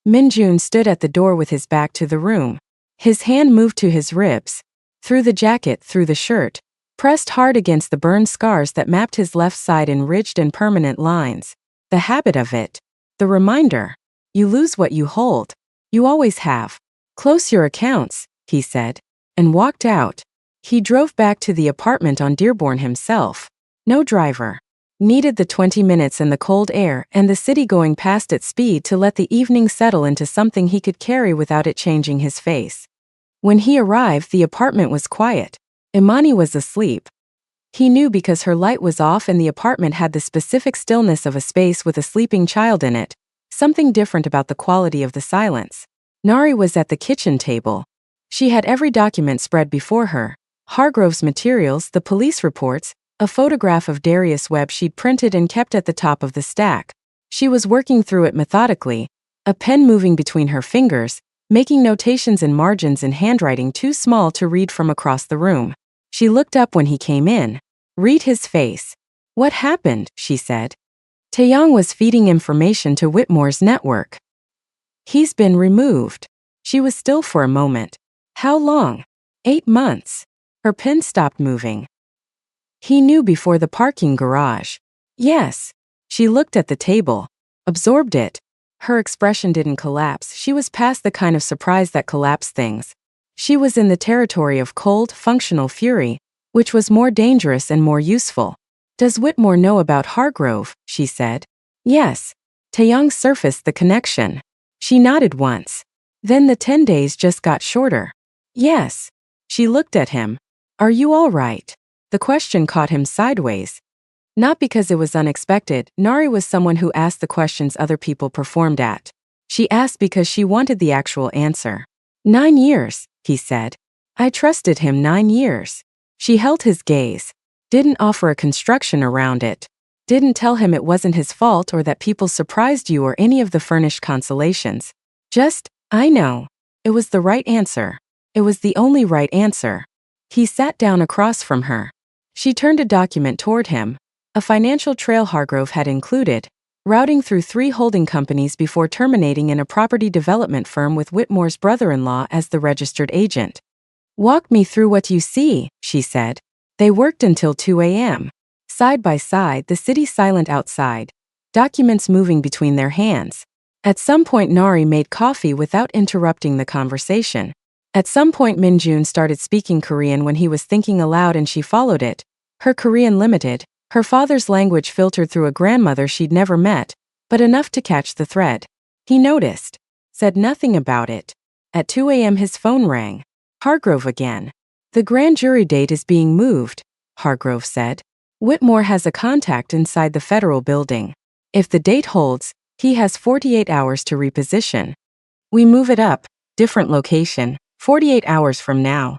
Minjun stood at the door with his back to the room. His hand moved to his ribs, through the jacket, through the shirt, pressed hard against the burn scars that mapped his left side in ridged and permanent lines. The habit of it. The reminder. You lose what you hold. You always have. Close your accounts, he said, and walked out. He drove back to the apartment on Dearborn himself. No driver. Needed the 20 minutes and the cold air and the city going past at speed to let the evening settle into something he could carry without it changing his face. When he arrived, the apartment was quiet. Imani was asleep. He knew because her light was off and the apartment had the specific stillness of a space with a sleeping child in it. Something different about the quality of the silence. Nari was at the kitchen table. She had every document spread before her. Hargrove's materials, the police reports, a photograph of Darius Webb she'd printed and kept at the top of the stack. She was working through it methodically, a pen moving between her fingers, making notations in margins in handwriting too small to read from across the room. She looked up when he came in. Read his face. What happened? She said. Taeyong was feeding information to Whitmore's network. He's been removed. She was still for a moment. How long? 8 months. Her pen stopped moving. He knew before the parking garage. Yes. She looked at the table. Absorbed it. Her expression didn't collapse. She was past the kind of surprise that collapsed things. She was in the territory of cold, functional fury, which was more dangerous and more useful. Does Whitmore know about Hargrove? She said. Yes. Taeyong surfaced the connection. She nodded once. Then the 10 days just got shorter. Yes. She looked at him. Are you all right? The question caught him sideways. Not because it was unexpected. Nari was someone who asked the questions other people performed at. She asked because she wanted the actual answer. 9 years, he said. I trusted him 9 years. She held his gaze. Didn't offer a construction around it. Didn't tell him it wasn't his fault or that people surprised you or any of the furnished consolations. Just, I know. It was the right answer. It was the only right answer. He sat down across from her. She turned a document toward him. A financial trail Hargrove had included, routing through 3 holding companies before terminating in a property development firm with Whitmore's brother-in-law as the registered agent. Walk me through what you see, she said. They worked until 2 a.m. Side by side, the city silent outside, documents moving between their hands. At some point Nari made coffee without interrupting the conversation. At some point Minjun started speaking Korean when he was thinking aloud and she followed it. Her Korean limited, her father's language filtered through a grandmother she'd never met, but enough to catch the thread. He noticed. Said nothing about it. At 2 a.m. his phone rang. Hargrove again. The grand jury date is being moved, Hargrove said. Whitmore has a contact inside the federal building. If the date holds, he has 48 hours to reposition. We move it up, different location, 48 hours from now.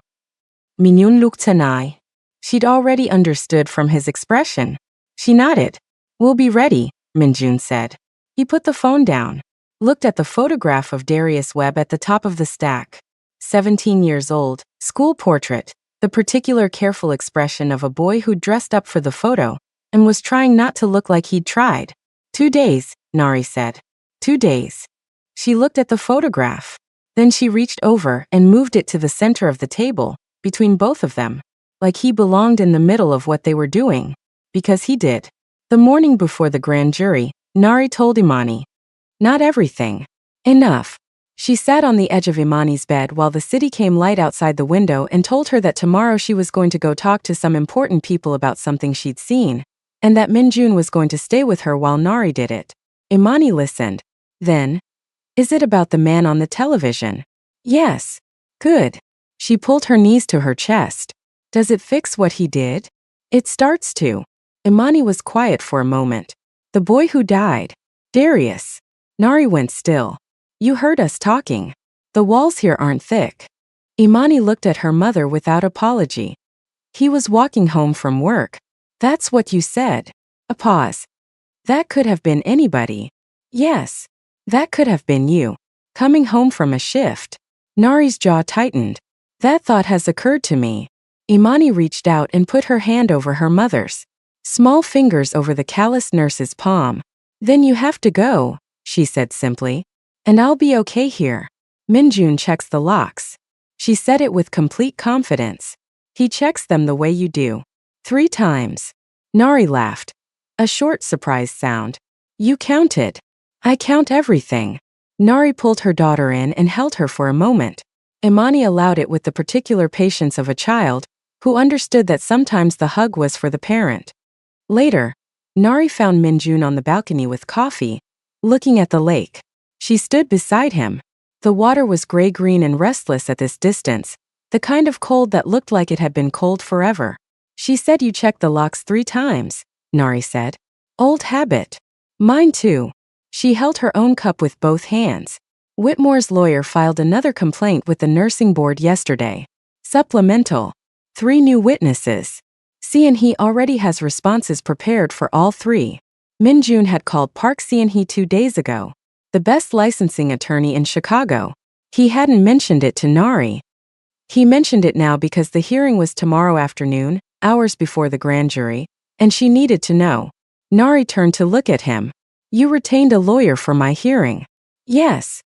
Minyoon looked at Nai. She'd already understood from his expression. She nodded. We'll be ready, Minjun said. He put the phone down, looked at the photograph of Darius Webb at the top of the stack. 17 years old, school portrait, the particular careful expression of a boy who'd dressed up for the photo and was trying not to look like he'd tried. 2 days, Nari said. 2 days. She looked at the photograph. Then she reached over and moved it to the center of the table, between both of them, like he belonged in the middle of what they were doing. Because he did. The morning before the grand jury, Nari told Imani. Not everything. Enough. She sat on the edge of Imani's bed while the city came light outside the window and told her that tomorrow she was going to go talk to some important people about something she'd seen, and that Minjun was going to stay with her while Nari did it. Imani listened. Then, is it about the man on the television? Yes. Good. She pulled her knees to her chest. Does it fix what he did? It starts to. Imani was quiet for a moment. The boy who died. Darius. Nari went still. You heard us talking. The walls here aren't thick. Imani looked at her mother without apology. He was walking home from work. That's what you said. A pause. That could have been anybody. Yes. That could have been you. Coming home from a shift. Nari's jaw tightened. That thought has occurred to me. Imani reached out and put her hand over her mother's small fingers over the calloused nurse's palm. Then you have to go, she said simply. And I'll be okay here. Minjun checks the locks. She said it with complete confidence. He checks them the way you do. 3 times. Nari laughed. A short surprised sound. You counted. I count everything. Nari pulled her daughter in and held her for a moment. Imani allowed it with the particular patience of a child, who understood that sometimes the hug was for the parent. Later, Nari found Minjun on the balcony with coffee, looking at the lake. She stood beside him. The water was gray-green and restless at this distance, the kind of cold that looked like it had been cold forever. She said you checked the locks 3 times, Nari said. Old habit. Mine too. She held her own cup with both hands. Whitmore's lawyer filed another complaint with the nursing board yesterday. Supplemental. 3 new witnesses. Seon-hee already has responses prepared for all 3. Minjun had called Park Seon-hee 2 days ago, the best licensing attorney in Chicago. He hadn't mentioned it to Nari. He mentioned it now because the hearing was tomorrow afternoon, hours before the grand jury, and she needed to know. Nari turned to look at him. You retained a lawyer for my hearing. Yes.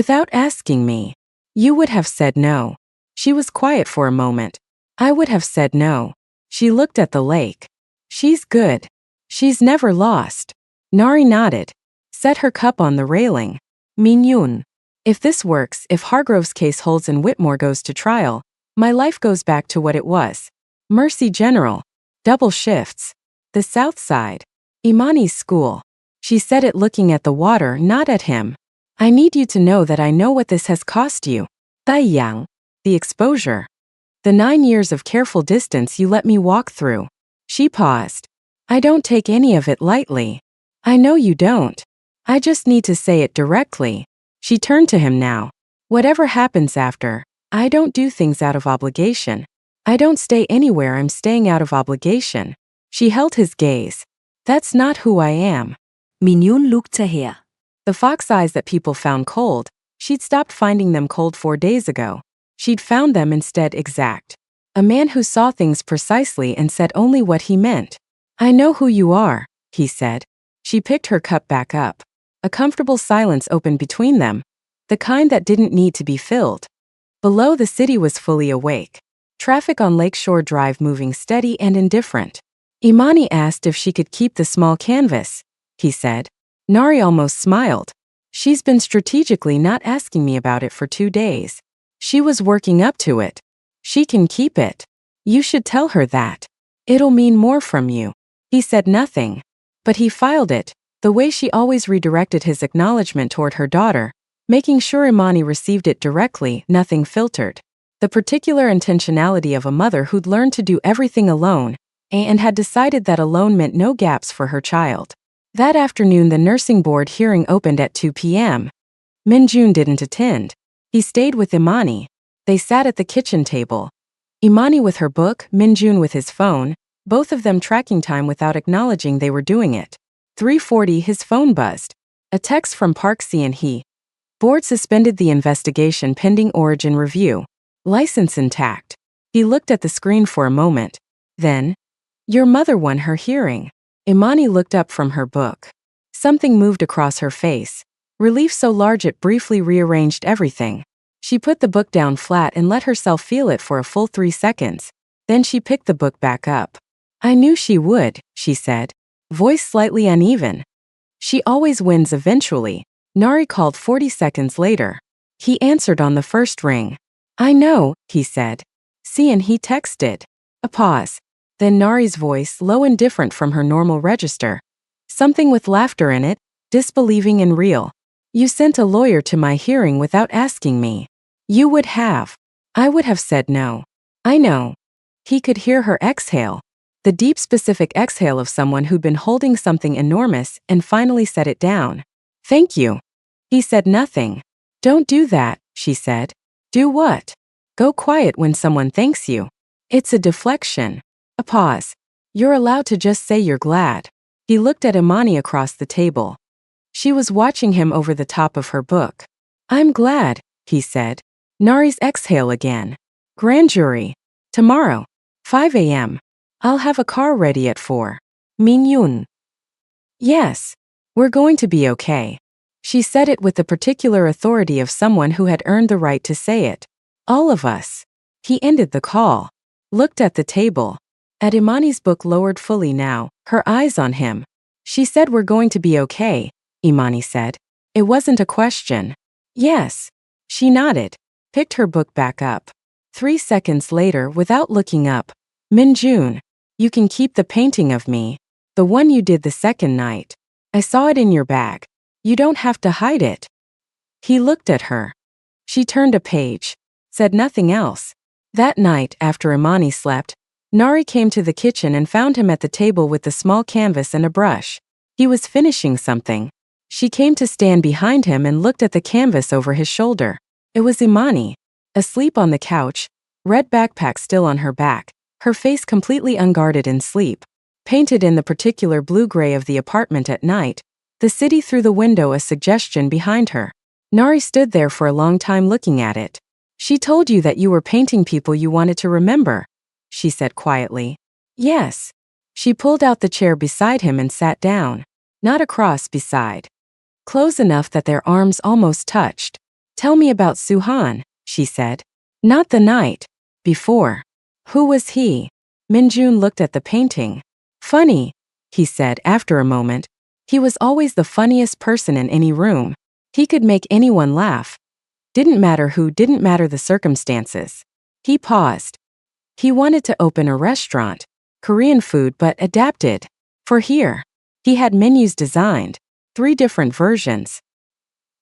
Without asking me. You would have said no. She was quiet for a moment. I would have said no. She looked at the lake. She's good. She's never lost. Nari nodded. Set her cup on the railing. Min-yoon. If this works, if Hargrove's case holds and Whitmore goes to trial, my life goes back to what it was. Mercy General. Double shifts. The South Side. Imani's school. She said it looking at the water, not at him. I need you to know that I know what this has cost you. Taiyang. The exposure. The 9 years of careful distance you let me walk through. She paused. I don't take any of it lightly. I know you don't. I just need to say it directly. She turned to him now. Whatever happens after, I don't do things out of obligation. I don't stay anywhere I'm staying out of obligation. She held his gaze. That's not who I am. Min-yoon looked ahead. The fox eyes that people found cold, she'd stopped finding them cold 4 days ago. She'd found them instead exact. A man who saw things precisely and said only what he meant. I know who you are, he said. She picked her cup back up. A comfortable silence opened between them, the kind that didn't need to be filled. Below, the city was fully awake. Traffic on Lakeshore Drive moving steady and indifferent. Imani asked if she could keep the small canvas, he said. Nari almost smiled. She's been strategically not asking me about it for 2 days. She was working up to it. She can keep it. You should tell her that. It'll mean more from you. He said nothing. But he filed it, the way she always redirected his acknowledgement toward her daughter, making sure Imani received it directly, nothing filtered. The particular intentionality of a mother who'd learned to do everything alone, and had decided that alone meant no gaps for her child. That afternoon the nursing board hearing opened at 2 p.m. Minjun didn't attend. He stayed with Imani. They sat at the kitchen table. Imani with her book, Minjun with his phone, both of them tracking time without acknowledging they were doing it. 3:40 his phone buzzed. A text from Park Seon-hee. Board suspended the investigation pending origin review. License intact. He looked at the screen for a moment. Then, your mother won her hearing. Imani looked up from her book. Something moved across her face. Relief so large it briefly rearranged everything. She put the book down flat and let herself feel it for a full 3 seconds. Then she picked the book back up. I knew she would, she said, voice slightly uneven. She always wins eventually. Nari called 40 seconds later. He answered on the first ring. I know, he said. Seon-hee texted. A pause. Then Nari's voice, low and different from her normal register. Something with laughter in it, disbelieving and real. You sent a lawyer to my hearing without asking me. You would have. I would have said no. I know. He could hear her exhale. The deep specific exhale of someone who'd been holding something enormous and finally set it down. Thank you. He said nothing. Don't do that, she said. Do what? Go quiet when someone thanks you. It's a deflection. A pause. You're allowed to just say you're glad. He looked at Imani across the table. She was watching him over the top of her book. I'm glad, he said. Nari's exhale again. Grand jury. Tomorrow. 5 a.m. I'll have a car ready at 4. Min-yoon. Yes. We're going to be okay. She said it with the particular authority of someone who had earned the right to say it. All of us. He ended the call. Looked at the table. At Imani's book lowered fully now, her eyes on him. She said we're going to be okay, Imani said. It wasn't a question. Yes. She nodded. Picked her book back up. 3 seconds later, without looking up. Min-jun. You can keep the painting of me. The one you did the second night. I saw it in your bag. You don't have to hide it. He looked at her. She turned a page. Said nothing else. That night, after Imani slept, Nari came to the kitchen and found him at the table with the small canvas and a brush. He was finishing something. She came to stand behind him and looked at the canvas over his shoulder. It was Imani. Asleep on the couch, red backpack still on her back, her face completely unguarded in sleep. Painted in the particular blue-gray of the apartment at night, the city through the window a suggestion behind her. Nari stood there for a long time looking at it. She told you that you were painting people you wanted to remember, she said quietly. Yes. She pulled out the chair beside him and sat down. Not across beside. Close enough that their arms almost touched. Tell me about Suhan, she said. Not the night. Before. Who was he? Min-jun looked at the painting. Funny, he said after a moment. He was always the funniest person in any room. He could make anyone laugh. Didn't matter who, didn't matter the circumstances. He paused. He wanted to open a restaurant. Korean food but adapted. For here. He had menus designed. 3 different versions.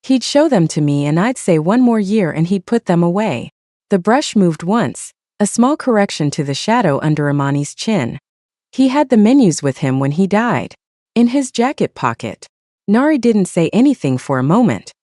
He'd show them to me and I'd say 1 more year and he'd put them away. The brush moved once, a small correction to the shadow under Imani's chin. He had the menus with him when he died. In his jacket pocket. Nari didn't say anything for a moment.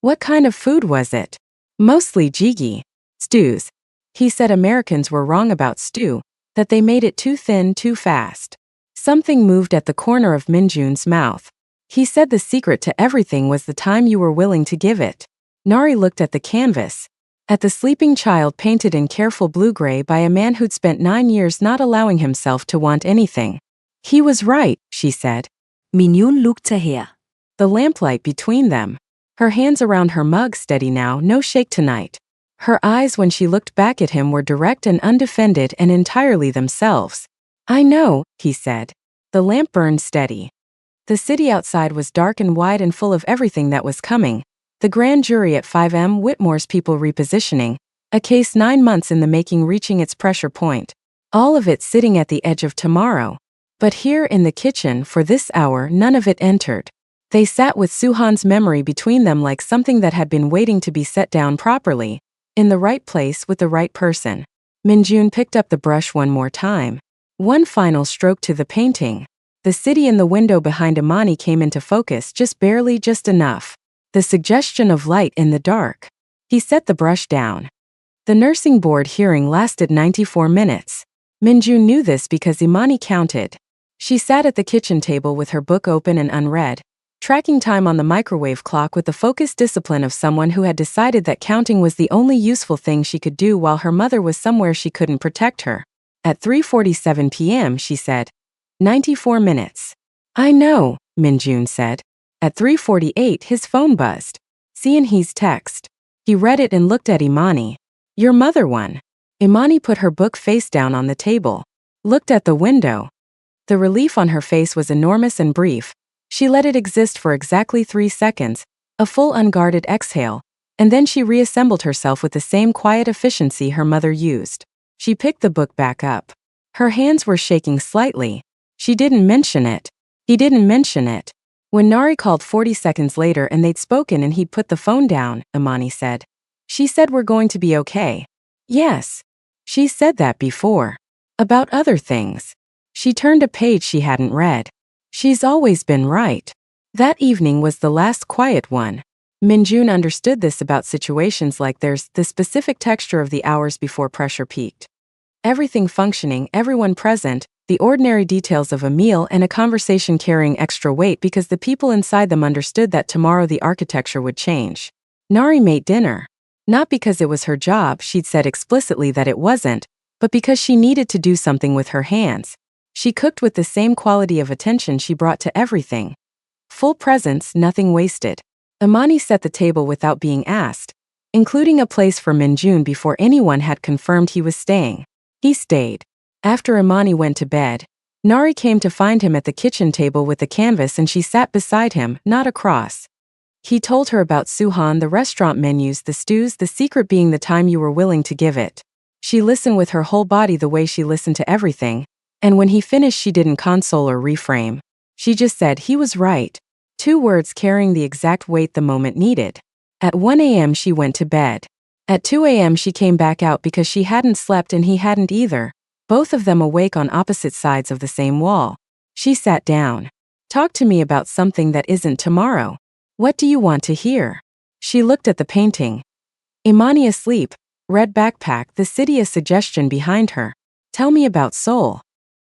What kind of food was it? Mostly jjigae. Stews. He said Americans were wrong about stew, that they made it too thin too fast. Something moved at the corner of Min-jun's mouth. He said the secret to everything was the time you were willing to give it. Nari looked at the canvas. At the sleeping child painted in careful blue-gray by a man who'd spent 9 years not allowing himself to want anything. He was right, she said. Min-yoon looked her. The lamplight between them. Her hands around her mug steady now, no shake tonight. Her eyes when she looked back at him were direct and undefended and entirely themselves. I know, he said. The lamp burned steady. The city outside was dark and wide and full of everything that was coming. The grand jury at 5 m. Whitmore's people repositioning. A case 9 months in the making reaching its pressure point. All of it sitting at the edge of tomorrow. But here in the kitchen for this hour none of it entered. They sat with Suhan's memory between them like something that had been waiting to be set down properly. In the right place with the right person. Min-jun picked up the brush 1 more time. 1 final stroke to the painting. The city in the window behind Imani came into focus just barely, just enough. The suggestion of light in the dark. He set the brush down. The nursing board hearing lasted 94 minutes. Min-jun knew this because Imani counted. She sat at the kitchen table with her book open and unread, tracking time on the microwave clock with the focused discipline of someone who had decided that counting was the only useful thing she could do while her mother was somewhere she couldn't protect her. At 3:47 p.m. she said, 94 minutes. I know, Min-jun said. At 3:48 his phone buzzed. Seon-hee's text. He read it and looked at Imani. Your mother won. Imani put her book face down on the table. Looked at the window. The relief on her face was enormous and brief. She let it exist for exactly 3 seconds, a full unguarded exhale, and then she reassembled herself with the same quiet efficiency her mother used. She picked the book back up. Her hands were shaking slightly. She didn't mention it. He didn't mention it. When Nari called 40 seconds later and they'd spoken and he'd put the phone down, Imani said. She said we're going to be okay. Yes. She said that before. About other things. She turned a page she hadn't read. She's always been right. That evening was the last quiet one. Min-jun understood this about situations like theirs, the specific texture of the hours before pressure peaked. Everything functioning, everyone present, the ordinary details of a meal and a conversation carrying extra weight because the people inside them understood that tomorrow the architecture would change. Nari made dinner. Not because it was her job, she'd said explicitly that it wasn't, but because she needed to do something with her hands. She cooked with the same quality of attention she brought to everything. Full presence, nothing wasted. Imani set the table without being asked, including a place for Minjun before anyone had confirmed he was staying. He stayed. After Imani went to bed, Nari came to find him at the kitchen table with the canvas and she sat beside him, not across. He told her about Suhan, the restaurant menus, the stews, the secret being the time you were willing to give it. She listened with her whole body the way she listened to everything, and when he finished she didn't console or reframe. She just said he was right. 2 words carrying the exact weight the moment needed. At 1 a.m. she went to bed. At 2 a.m. she came back out because she hadn't slept and he hadn't either, both of them awake on opposite sides of the same wall. She sat down. Talk to me about something that isn't tomorrow. What do you want to hear? She looked at the painting. Imani asleep, red backpack, the city a suggestion behind her. Tell me about Seoul.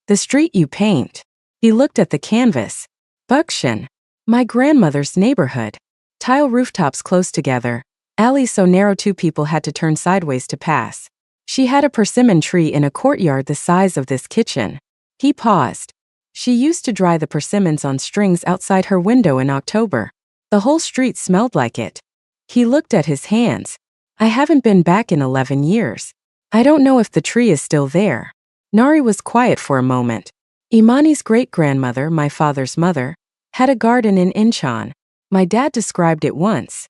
The street you paint. He looked at the canvas. Bukshan. My grandmother's neighborhood. Tile rooftops close together. Alleys so narrow 2 people had to turn sideways to pass. She had a persimmon tree in a courtyard the size of this kitchen. He paused. She used to dry the persimmons on strings outside her window in October. The whole street smelled like it. He looked at his hands. I haven't been back in 11 years. I don't know if the tree is still there. Nari was quiet for a moment. Imani's great-grandmother, my father's mother, had a garden in Incheon. My dad described it once.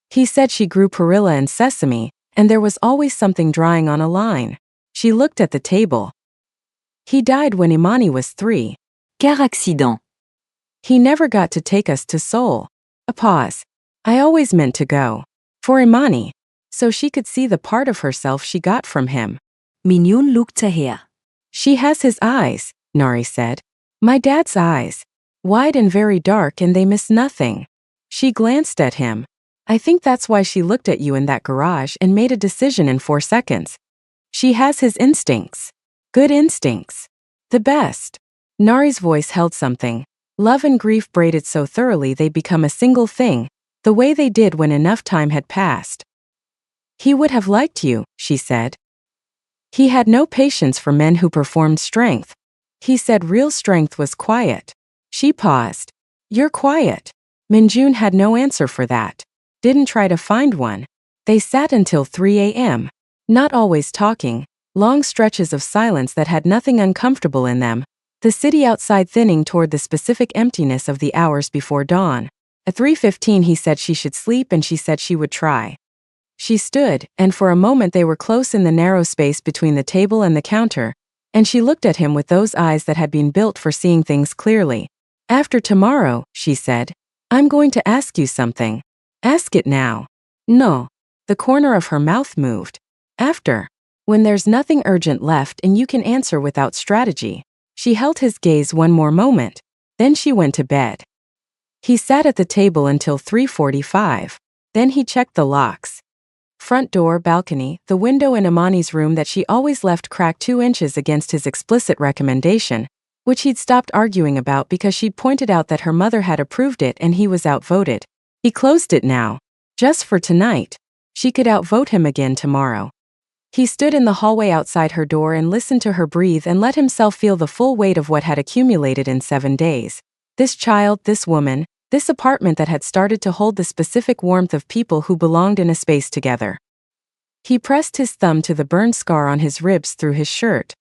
He said she grew perilla and sesame, and there was always something drying on a line. She looked at the table. He died when Imani was 3. Car accident. He never got to take us to Seoul. A pause. I always meant to go. For Imani. So she could see the part of herself she got from him. Minjun looked her. She has his eyes, Nari said. My dad's eyes. Wide and very dark and they miss nothing. She glanced at him. I think that's why she looked at you in that garage and made a decision in 4 seconds. She has his instincts. Good instincts. The best. Nari's voice held something. Love and grief braided so thoroughly they become a single thing, the way they did when enough time had passed. He would have liked you, she said. He had no patience for men who performed strength. He said real strength was quiet. She paused. You're quiet. Minjun had no answer for that. Didn't try to find one. They sat until 3 a.m. Not always talking, long stretches of silence that had nothing uncomfortable in them, the city outside thinning toward the specific emptiness of the hours before dawn. At 3:15 he said she should sleep and she said she would try. She stood, and for a moment they were close in the narrow space between the table and the counter, and she looked at him with those eyes that had been built for seeing things clearly. After tomorrow, she said, I'm going to ask you something. Ask it now. No. The corner of her mouth moved. After. When there's nothing urgent left and you can answer without strategy. She held his gaze one more moment. Then she went to bed. He sat at the table until 3:45. Then he checked the locks. Front door, balcony, the window in Imani's room that she always left cracked 2 inches against his explicit recommendation, which he'd stopped arguing about because she'd pointed out that her mother had approved it and he was outvoted. He closed it now. Just for tonight. She could outvote him again tomorrow. He stood in the hallway outside her door and listened to her breathe and let himself feel the full weight of what had accumulated in 7 days. This child, this woman, this apartment that had started to hold the specific warmth of people who belonged in a space together. He pressed his thumb to the burn scar on his ribs through his shirt.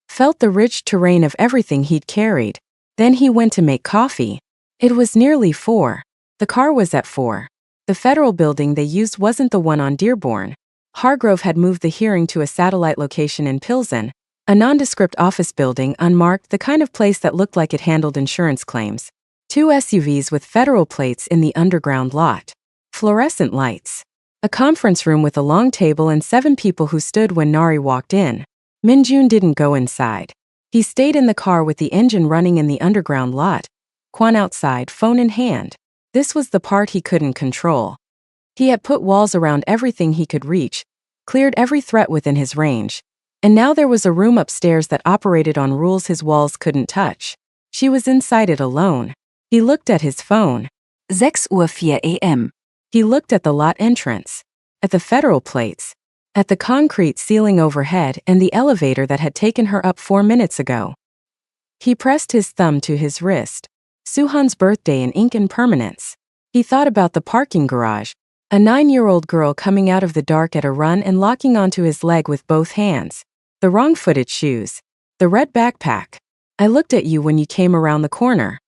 Felt the rich terrain of everything he'd carried. Then he went to make coffee. It was nearly 4. The car was at 4. The federal building they used wasn't the one on Dearborn. Hargrove had moved the hearing to a satellite location in Pilsen, a nondescript office building, unmarked, the kind of place that looked like it handled insurance claims. 2 SUVs with federal plates in the underground lot. Fluorescent lights. A conference room with a long table and 7 people who stood when Nari walked in. Minjun didn't go inside. He stayed in the car with the engine running in the underground lot. Kwan outside, phone in hand. This was the part he couldn't control. He had put walls around everything he could reach, cleared every threat within his range, and now there was a room upstairs that operated on rules his walls couldn't touch. She was inside it alone. He looked at his phone. 6:04 am. He looked at the lot entrance. at the federal plates, at the concrete ceiling overhead and the elevator that had taken her up 4 minutes ago. He pressed his thumb to his wrist. Suhan's birthday in ink and permanence. He thought about the parking garage, a 9-year-old girl coming out of the dark at a run and locking onto his leg with both hands, the wrong-footed shoes, the red backpack. I looked at you when you came around the corner.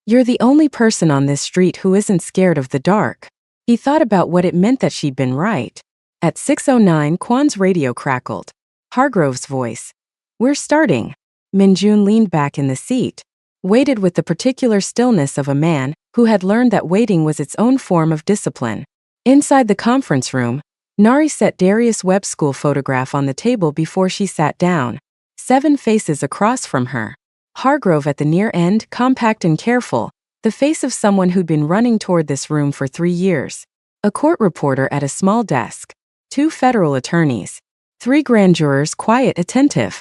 You're the only person on this street who isn't scared of the dark. He thought about what it meant that she'd been right. At 6:09, Kwan's radio crackled. Hargrove's voice. We're starting. Minjun leaned back in the seat, waited with the particular stillness of a man who had learned that waiting was its own form of discipline. Inside the conference room, Nari set Darius Webb's school photograph on the table before she sat down, 7 faces across from her. Hargrove at the near end, compact and careful, the face of someone who'd been running toward this room for 3 years. A court reporter at a small desk. 2 federal attorneys. 3 grand jurors, quiet, attentive.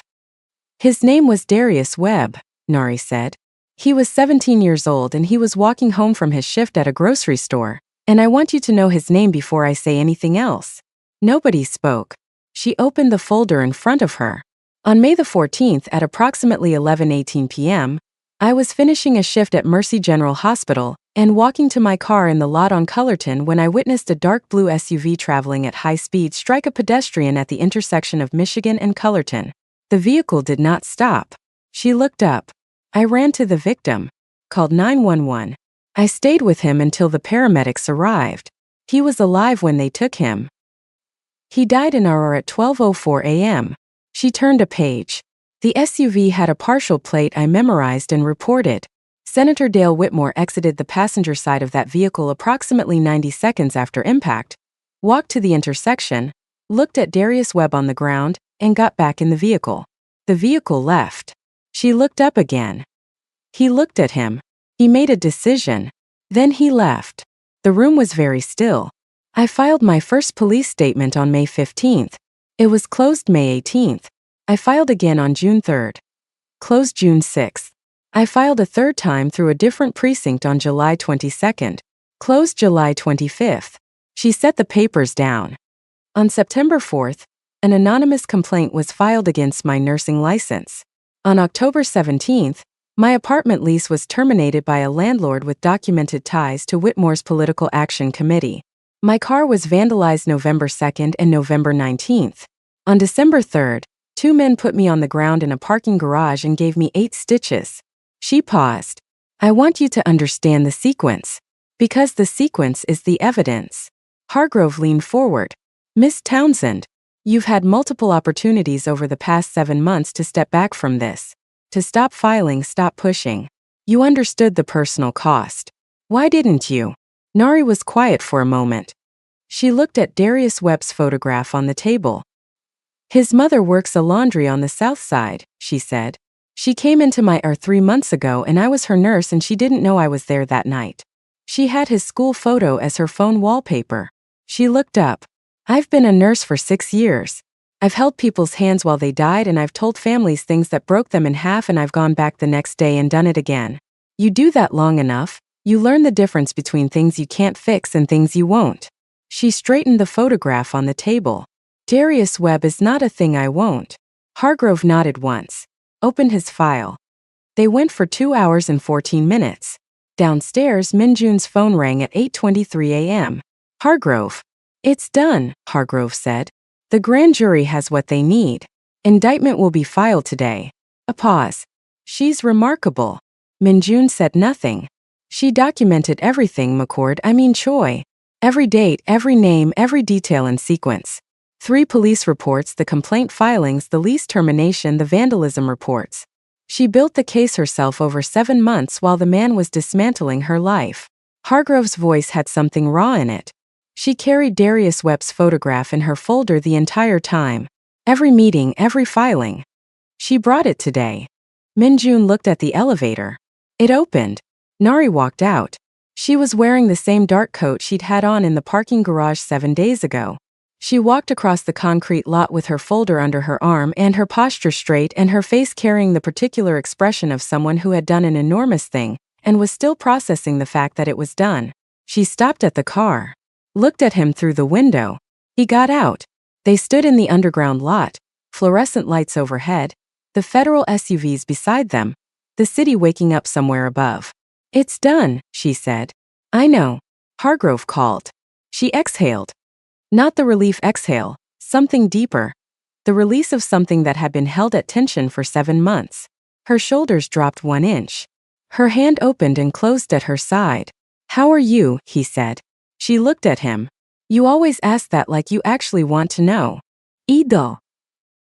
His name was Darius Webb, Nari said. He was 17 years old and he was walking home from his shift at a grocery store. And I want you to know his name before I say anything else. Nobody spoke. She opened the folder in front of her. On May the 14th at approximately 11:18 p.m., I was finishing a shift at Mercy General Hospital and walking to my car in the lot on Cullerton when I witnessed a dark blue SUV traveling at high speed strike a pedestrian at the intersection of Michigan and Cullerton. The vehicle did not stop. She looked up. I ran to the victim, called 911. I stayed with him until the paramedics arrived. He was alive when they took him. He died an hour at 12:04 a.m. She turned a page. The SUV had a partial plate I memorized and reported. Senator Dale Whitmore exited the passenger side of that vehicle approximately 90 seconds after impact, walked to the intersection, looked at Darius Webb on the ground, and got back in the vehicle. The vehicle left. She looked up again. He looked at him. He made a decision. Then he left. The room was very still. I filed my first police statement on May 15th. It was closed May 18th. I filed again on June 3rd. Closed June 6th. I filed a third time through a different precinct on July 22nd. Closed July 25th. She set the papers down. On September 4th, an anonymous complaint was filed against my nursing license. On October 17th, my apartment lease was terminated by a landlord with documented ties to Whitmore's Political Action Committee. My car was vandalized November 2nd and November 19th. On December 3rd, 2 men put me on the ground in a parking garage and gave me 8 stitches. She paused. I want you to understand the sequence. Because the sequence is the evidence. Hargrove leaned forward. Miss Townsend, you've had multiple opportunities over the past 7 months to step back from this. To stop filing, stop pushing. You understood the personal cost. Why didn't you? Nari was quiet for a moment. She looked at Darius Webb's photograph on the table. His mother works a laundry on the south side, she said. She came into my ER 3 months ago and I was her nurse and she didn't know I was there that night. She had his school photo as her phone wallpaper. She looked up. I've been a nurse for 6 years. I've held people's hands while they died and I've told families things that broke them in half and I've gone back the next day and done it again. You do that long enough, you learn the difference between things you can't fix and things you won't. She straightened the photograph on the table. Darius Webb is not a thing I won't. Hargrove nodded once, opened his file. They went for 2 hours and 14 minutes. Downstairs, Minjun's phone rang at 8:23 a.m. Hargrove. It's done, Hargrove said. The grand jury has what they need. Indictment will be filed today. A pause. She's remarkable. Minjun said nothing. She documented everything, Choi. Every date, every name, every detail in sequence. 3 police reports, the complaint filings, the lease termination, the vandalism reports. She built the case herself over 7 months while the man was dismantling her life. Hargrove's voice had something raw in it. She carried Darius Webb's photograph in her folder the entire time. Every meeting, every filing. She brought it today. Minjun looked at the elevator. It opened. Nari walked out. She was wearing the same dark coat she'd had on in the parking garage 7 days ago. She walked across the concrete lot with her folder under her arm and her posture straight and her face carrying the particular expression of someone who had done an enormous thing and was still processing the fact that it was done. She stopped at the car. Looked at him through the window. He got out. They stood in the underground lot, fluorescent lights overhead, the federal SUVs beside them, the city waking up somewhere above. It's done, she said. I know. Hargrove called. She exhaled. Not the relief exhale, something deeper. The release of something that had been held at tension for 7 months. Her shoulders dropped 1 inch. Her hand opened and closed at her side. How are you? He said. She looked at him. You always ask that like you actually want to know. Ido.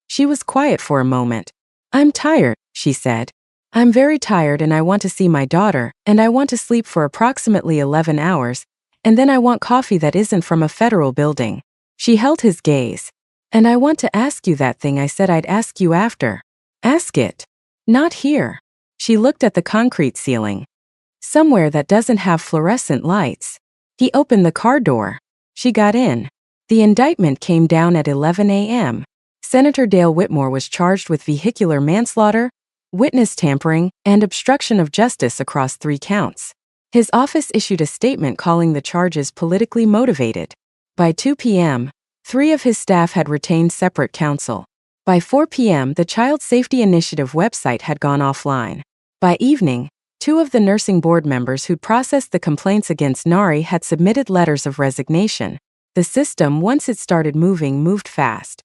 She was quiet for a moment. I'm tired, she said. I'm very tired and I want to see my daughter, and I want to sleep for approximately 11 hours, and then I want coffee that isn't from a federal building. She held his gaze. And I want to ask you that thing I said I'd ask you after. Ask it. Not here. She looked at the concrete ceiling. Somewhere that doesn't have fluorescent lights. He opened the car door. She got in. The indictment came down at 11 a.m. Senator Dale Whitmore was charged with vehicular manslaughter, witness tampering, and obstruction of justice across 3 counts. His office issued a statement calling the charges politically motivated. By 2 p.m., 3 of his staff had retained separate counsel. By 4 p.m., the Child Safety Initiative website had gone offline. By evening, 2 of the nursing board members who'd processed the complaints against Nari had submitted letters of resignation. The system, once it started moving, moved fast.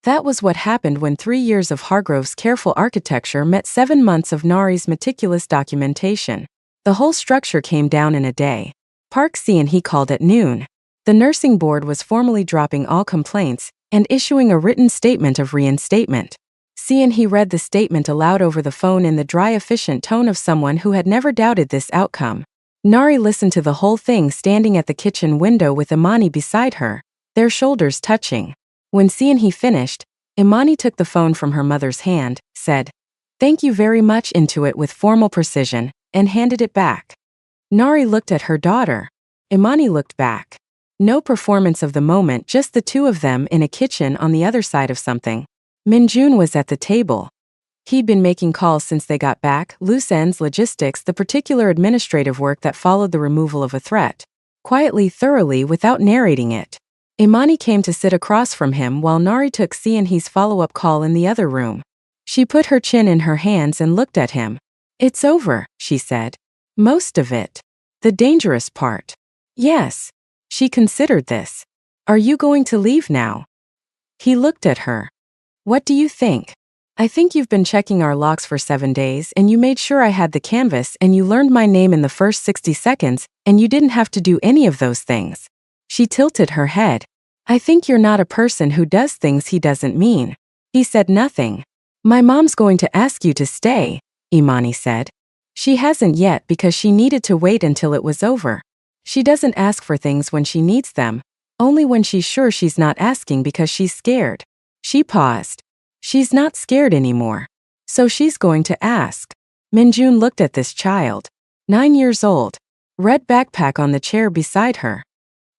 That was what happened when 3 years of Hargrove's careful architecture met 7 months of Nari's meticulous documentation. The whole structure came down in a day. Park C&He called at noon. The nursing board was formally dropping all complaints and issuing a written statement of reinstatement. C&He read the statement aloud over the phone in the dry, efficient tone of someone who had never doubted this outcome. Nari listened to the whole thing standing at the kitchen window with Imani beside her, their shoulders touching. When C&He finished, Imani took the phone from her mother's hand, said, "Thank you very much," into it with formal precision, and handed it back. Nari looked at her daughter. Imani looked back. No performance of the moment, just the 2 of them in a kitchen on the other side of something. Minjun was at the table. He'd been making calls since they got back, loose ends, logistics, the particular administrative work that followed the removal of a threat. Quietly, thoroughly, without narrating it. Imani came to sit across from him while Nari took C&He's follow-up call in the other room. She put her chin in her hands and looked at him. It's over, she said. Most of it. The dangerous part. Yes. She considered this. Are you going to leave now? He looked at her. What do you think? I think you've been checking our locks for 7 days and you made sure I had the canvas and you learned my name in the first 60 seconds and you didn't have to do any of those things. She tilted her head. I think you're not a person who does things he doesn't mean. He said nothing. My mom's going to ask you to stay, Imani said. She hasn't yet because she needed to wait until it was over. She doesn't ask for things when she needs them, only when she's sure she's not asking because she's scared. She paused. She's not scared anymore. So she's going to ask. Minjun looked at this child. 9 years old. Red backpack on the chair beside her.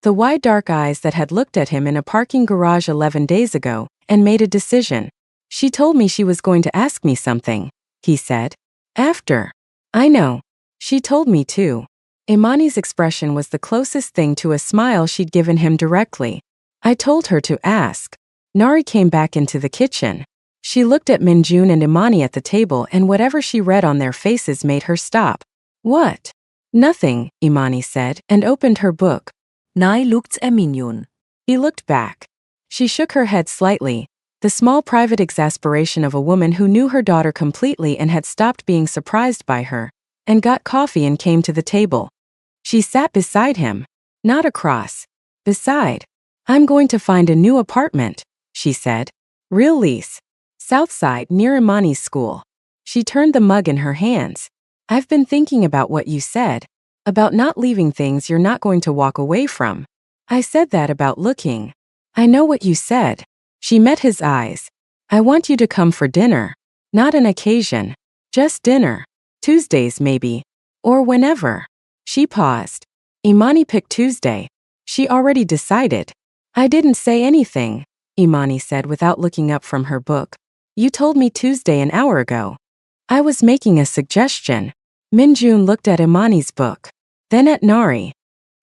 The wide dark eyes that had looked at him in a parking garage 11 days ago and made a decision. She told me she was going to ask me something, he said. After. I know. She told me too. Imani's expression was the closest thing to a smile she'd given him directly. I told her to ask. Nari came back into the kitchen. She looked at Minjun and Imani at the table and whatever she read on their faces made her stop. What? Nothing, Imani said and opened her book. Nai looked at Minjun. He looked back. She shook her head slightly, the small private exasperation of a woman who knew her daughter completely and had stopped being surprised by her, and got coffee and came to the table. She sat beside him, not across. Beside. I'm going to find a new apartment, she said. Real lease. Southside, near Imani's school. She turned the mug in her hands. I've been thinking about what you said. About not leaving things you're not going to walk away from. I said that about looking. I know what you said. She met his eyes. I want you to come for dinner. Not an occasion. Just dinner. Tuesdays maybe. Or whenever. She paused. Imani picked Tuesday. She already decided. I didn't say anything, Imani said without looking up from her book. You told me Tuesday an hour ago. I was making a suggestion. Minjun looked at Imani's book. Then at Nari.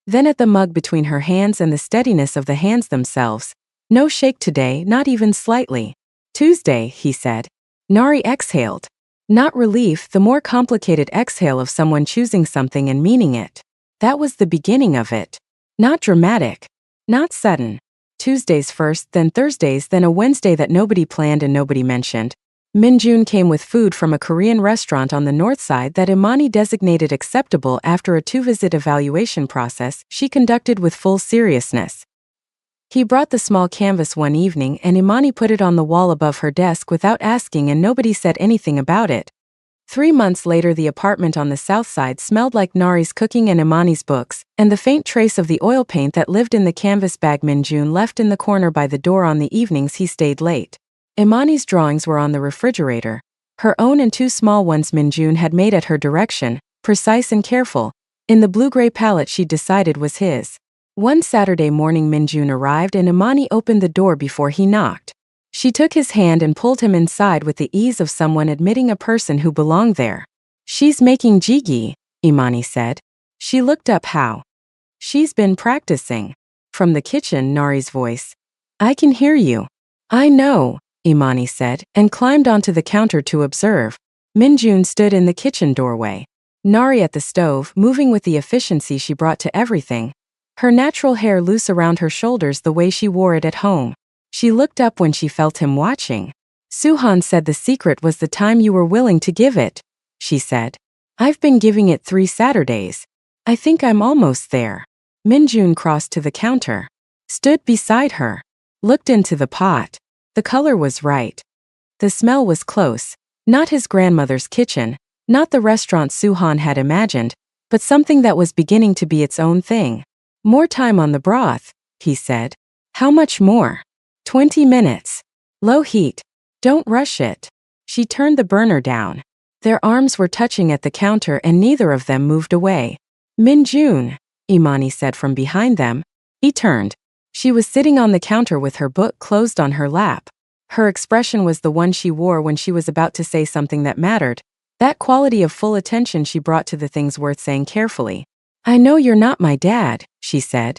Then at the mug between her hands and the steadiness of the hands themselves. No shake today, not even slightly. Tuesday, he said. Nari exhaled. Not relief, the more complicated exhale of someone choosing something and meaning it. That was the beginning of it. Not dramatic. Not sudden. Tuesdays first, then Thursdays, then a Wednesday that nobody planned and nobody mentioned. Minjun came with food from a Korean restaurant on the north side that Imani designated acceptable after a 2-visit evaluation process she conducted with full seriousness. He brought the small canvas one evening and Imani put it on the wall above her desk without asking and nobody said anything about it. 3 months later the apartment on the south side smelled like Nari's cooking and Imani's books, and the faint trace of the oil paint that lived in the canvas bag Minjun left in the corner by the door on the evenings he stayed late. Imani's drawings were on the refrigerator. Her own and 2 small ones Minjun had made at her direction, precise and careful, in the blue-gray palette she decided was his. One Saturday morning Minjun arrived and Imani opened the door before he knocked. She took his hand and pulled him inside with the ease of someone admitting a person who belonged there. "She's making jjigae," Imani said. She looked up. "How?" "She's been practicing." From the kitchen, Nari's voice. "I can hear you." "I know," Imani said, and climbed onto the counter to observe. Minjun stood in the kitchen doorway. Nari at the stove, moving with the efficiency she brought to everything. Her natural hair loose around her shoulders the way she wore it at home. She looked up when she felt him watching. "Suhan said the secret was the time you were willing to give it," she said. "I've been giving it 3 Saturdays. I think I'm almost there." Minjun crossed to the counter, stood beside her, looked into the pot. The color was right. The smell was close. Not his grandmother's kitchen, not the restaurant Suhan had imagined, but something that was beginning to be its own thing. "More time on the broth," he said. "How much more?" 20 minutes. Low heat. Don't rush it." She turned the burner down. Their arms were touching at the counter and neither of them moved away. "Minjun," Imani said from behind them. He turned. She was sitting on the counter with her book closed on her lap. Her expression was the one she wore when she was about to say something that mattered, that quality of full attention she brought to the things worth saying carefully. "I know you're not my dad," she said.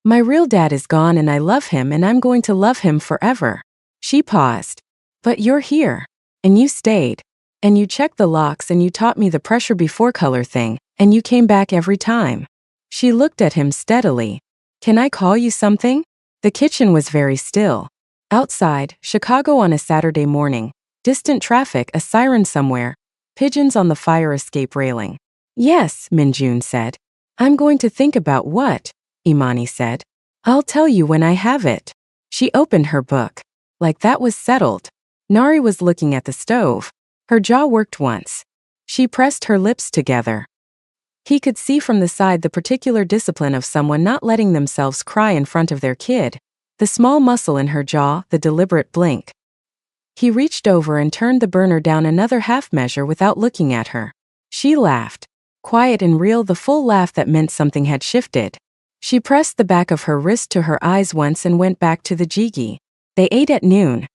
"My real dad is gone and I love him and I'm going to love him forever." She paused. "But you're here. And you stayed. And you checked the locks and you taught me the pressure before color thing, and you came back every time." She looked at him steadily. "Can I call you something?" The kitchen was very still. Outside, Chicago on a Saturday morning. Distant traffic, a siren somewhere. Pigeons on the fire escape railing. "Yes," Minjun said. "I'm going to think about what," Imani said. "I'll tell you when I have it." She opened her book. Like that was settled. Nari was looking at the stove. Her jaw worked once. She pressed her lips together. He could see from the side the particular discipline of someone not letting themselves cry in front of their kid. The small muscle in her jaw, the deliberate blink. He reached over and turned the burner down another half measure without looking at her. She laughed. Quiet and real, the full laugh that meant something had shifted. She pressed the back of her wrist to her eyes once and went back to the jjigae. They ate at noon.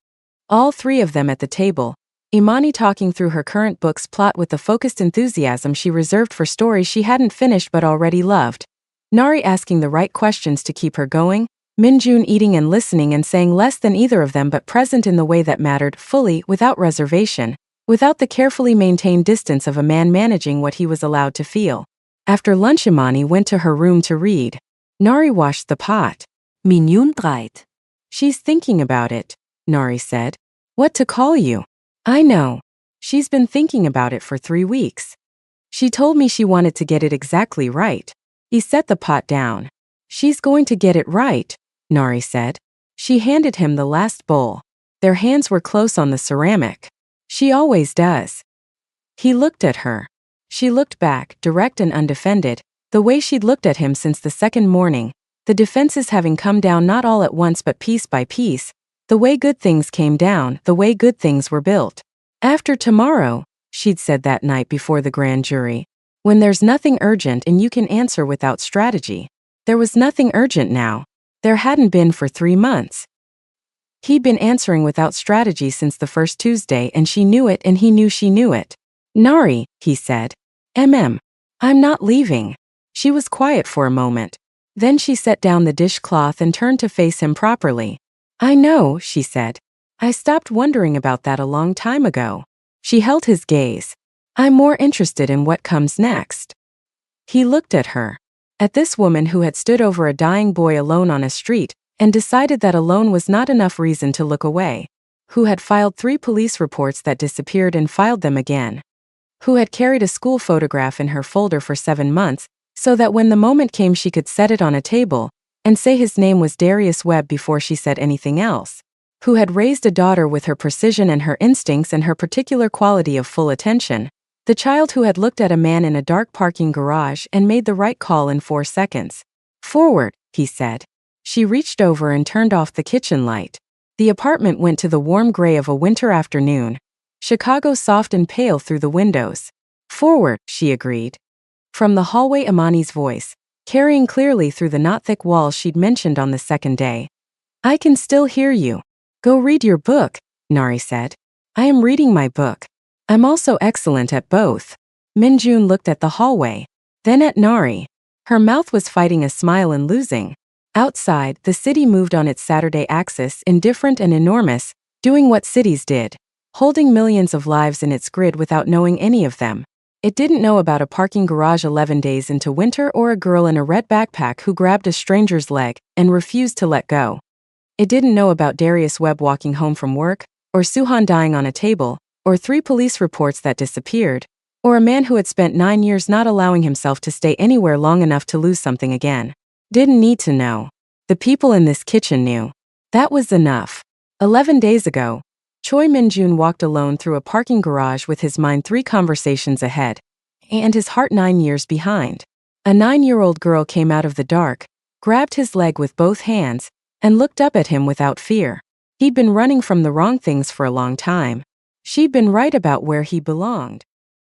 All 3 of them at the table. Imani talking through her current book's plot with the focused enthusiasm she reserved for stories she hadn't finished but already loved. Nari asking the right questions to keep her going. Minjun eating and listening and saying less than either of them but present in the way that mattered, fully, without reservation. Without the carefully maintained distance of a man managing what he was allowed to feel. After lunch Imani went to her room to read. Nari washed the pot. Minjun dreit. "She's thinking about it," Nari said. "What to call you?" "I know. She's been thinking about it for 3 weeks. She told me she wanted to get it exactly right." He set the pot down. "She's going to get it right," Nari said. She handed him the last bowl. Their hands were close on the ceramic. "She always does." He looked at her. She looked back, direct and undefended, the way she'd looked at him since the second morning, the defenses having come down not all at once but piece by piece, the way good things came down, the way good things were built. "After tomorrow," she'd said that night before the grand jury, "when there's nothing urgent and you can answer without strategy." There was nothing urgent now. There hadn't been for 3 months. He'd been answering without strategy since the first Tuesday and she knew it and he knew she knew it. "Nari," he said. "I'm not leaving." She was quiet for a moment. Then she set down the dishcloth and turned to face him properly. I know, she said. I stopped wondering about that a long time ago. She held his gaze. I'm more interested in what comes next. He looked at her. At this woman who had stood over a dying boy alone on a street, and decided that alone was not enough reason to look away. Who had filed 3 police reports that disappeared and filed them again. Who had carried a school photograph in her folder for 7 months, so that when the moment came she could set it on a table, and say his name was Darius Webb before she said anything else. Who had raised a daughter with her precision and her instincts and her particular quality of full attention. The child who had looked at a man in a dark parking garage and made the right call in 4 seconds. Forward, he said. She reached over and turned off the kitchen light. The apartment went to the warm gray of a winter afternoon. Chicago soft and pale through the windows. Forward, she agreed. From the hallway, Amani's voice, carrying clearly through the not thick walls she'd mentioned on the second day. I can still hear you. Go read your book, Nari said. I am reading my book. I'm also excellent at both. Minjun looked at the hallway, then at Nari. Her mouth was fighting a smile and losing. Outside, the city moved on its Saturday axis, indifferent and enormous, doing what cities did, holding millions of lives in its grid without knowing any of them. It didn't know about a parking garage 11 days into winter or a girl in a red backpack who grabbed a stranger's leg and refused to let go. It didn't know about Darius Webb walking home from work, or Suhan dying on a table, or 3 police reports that disappeared, or a man who had spent 9 years not allowing himself to stay anywhere long enough to lose something again. Didn't need to know. The people in this kitchen knew. That was enough. 11 days ago, Choi Min-jun walked alone through a parking garage with his mind 3 conversations ahead, and his heart 9 years behind. A 9-year-old girl came out of the dark, grabbed his leg with both hands, and looked up at him without fear. He'd been running from the wrong things for a long time. She'd been right about where he belonged.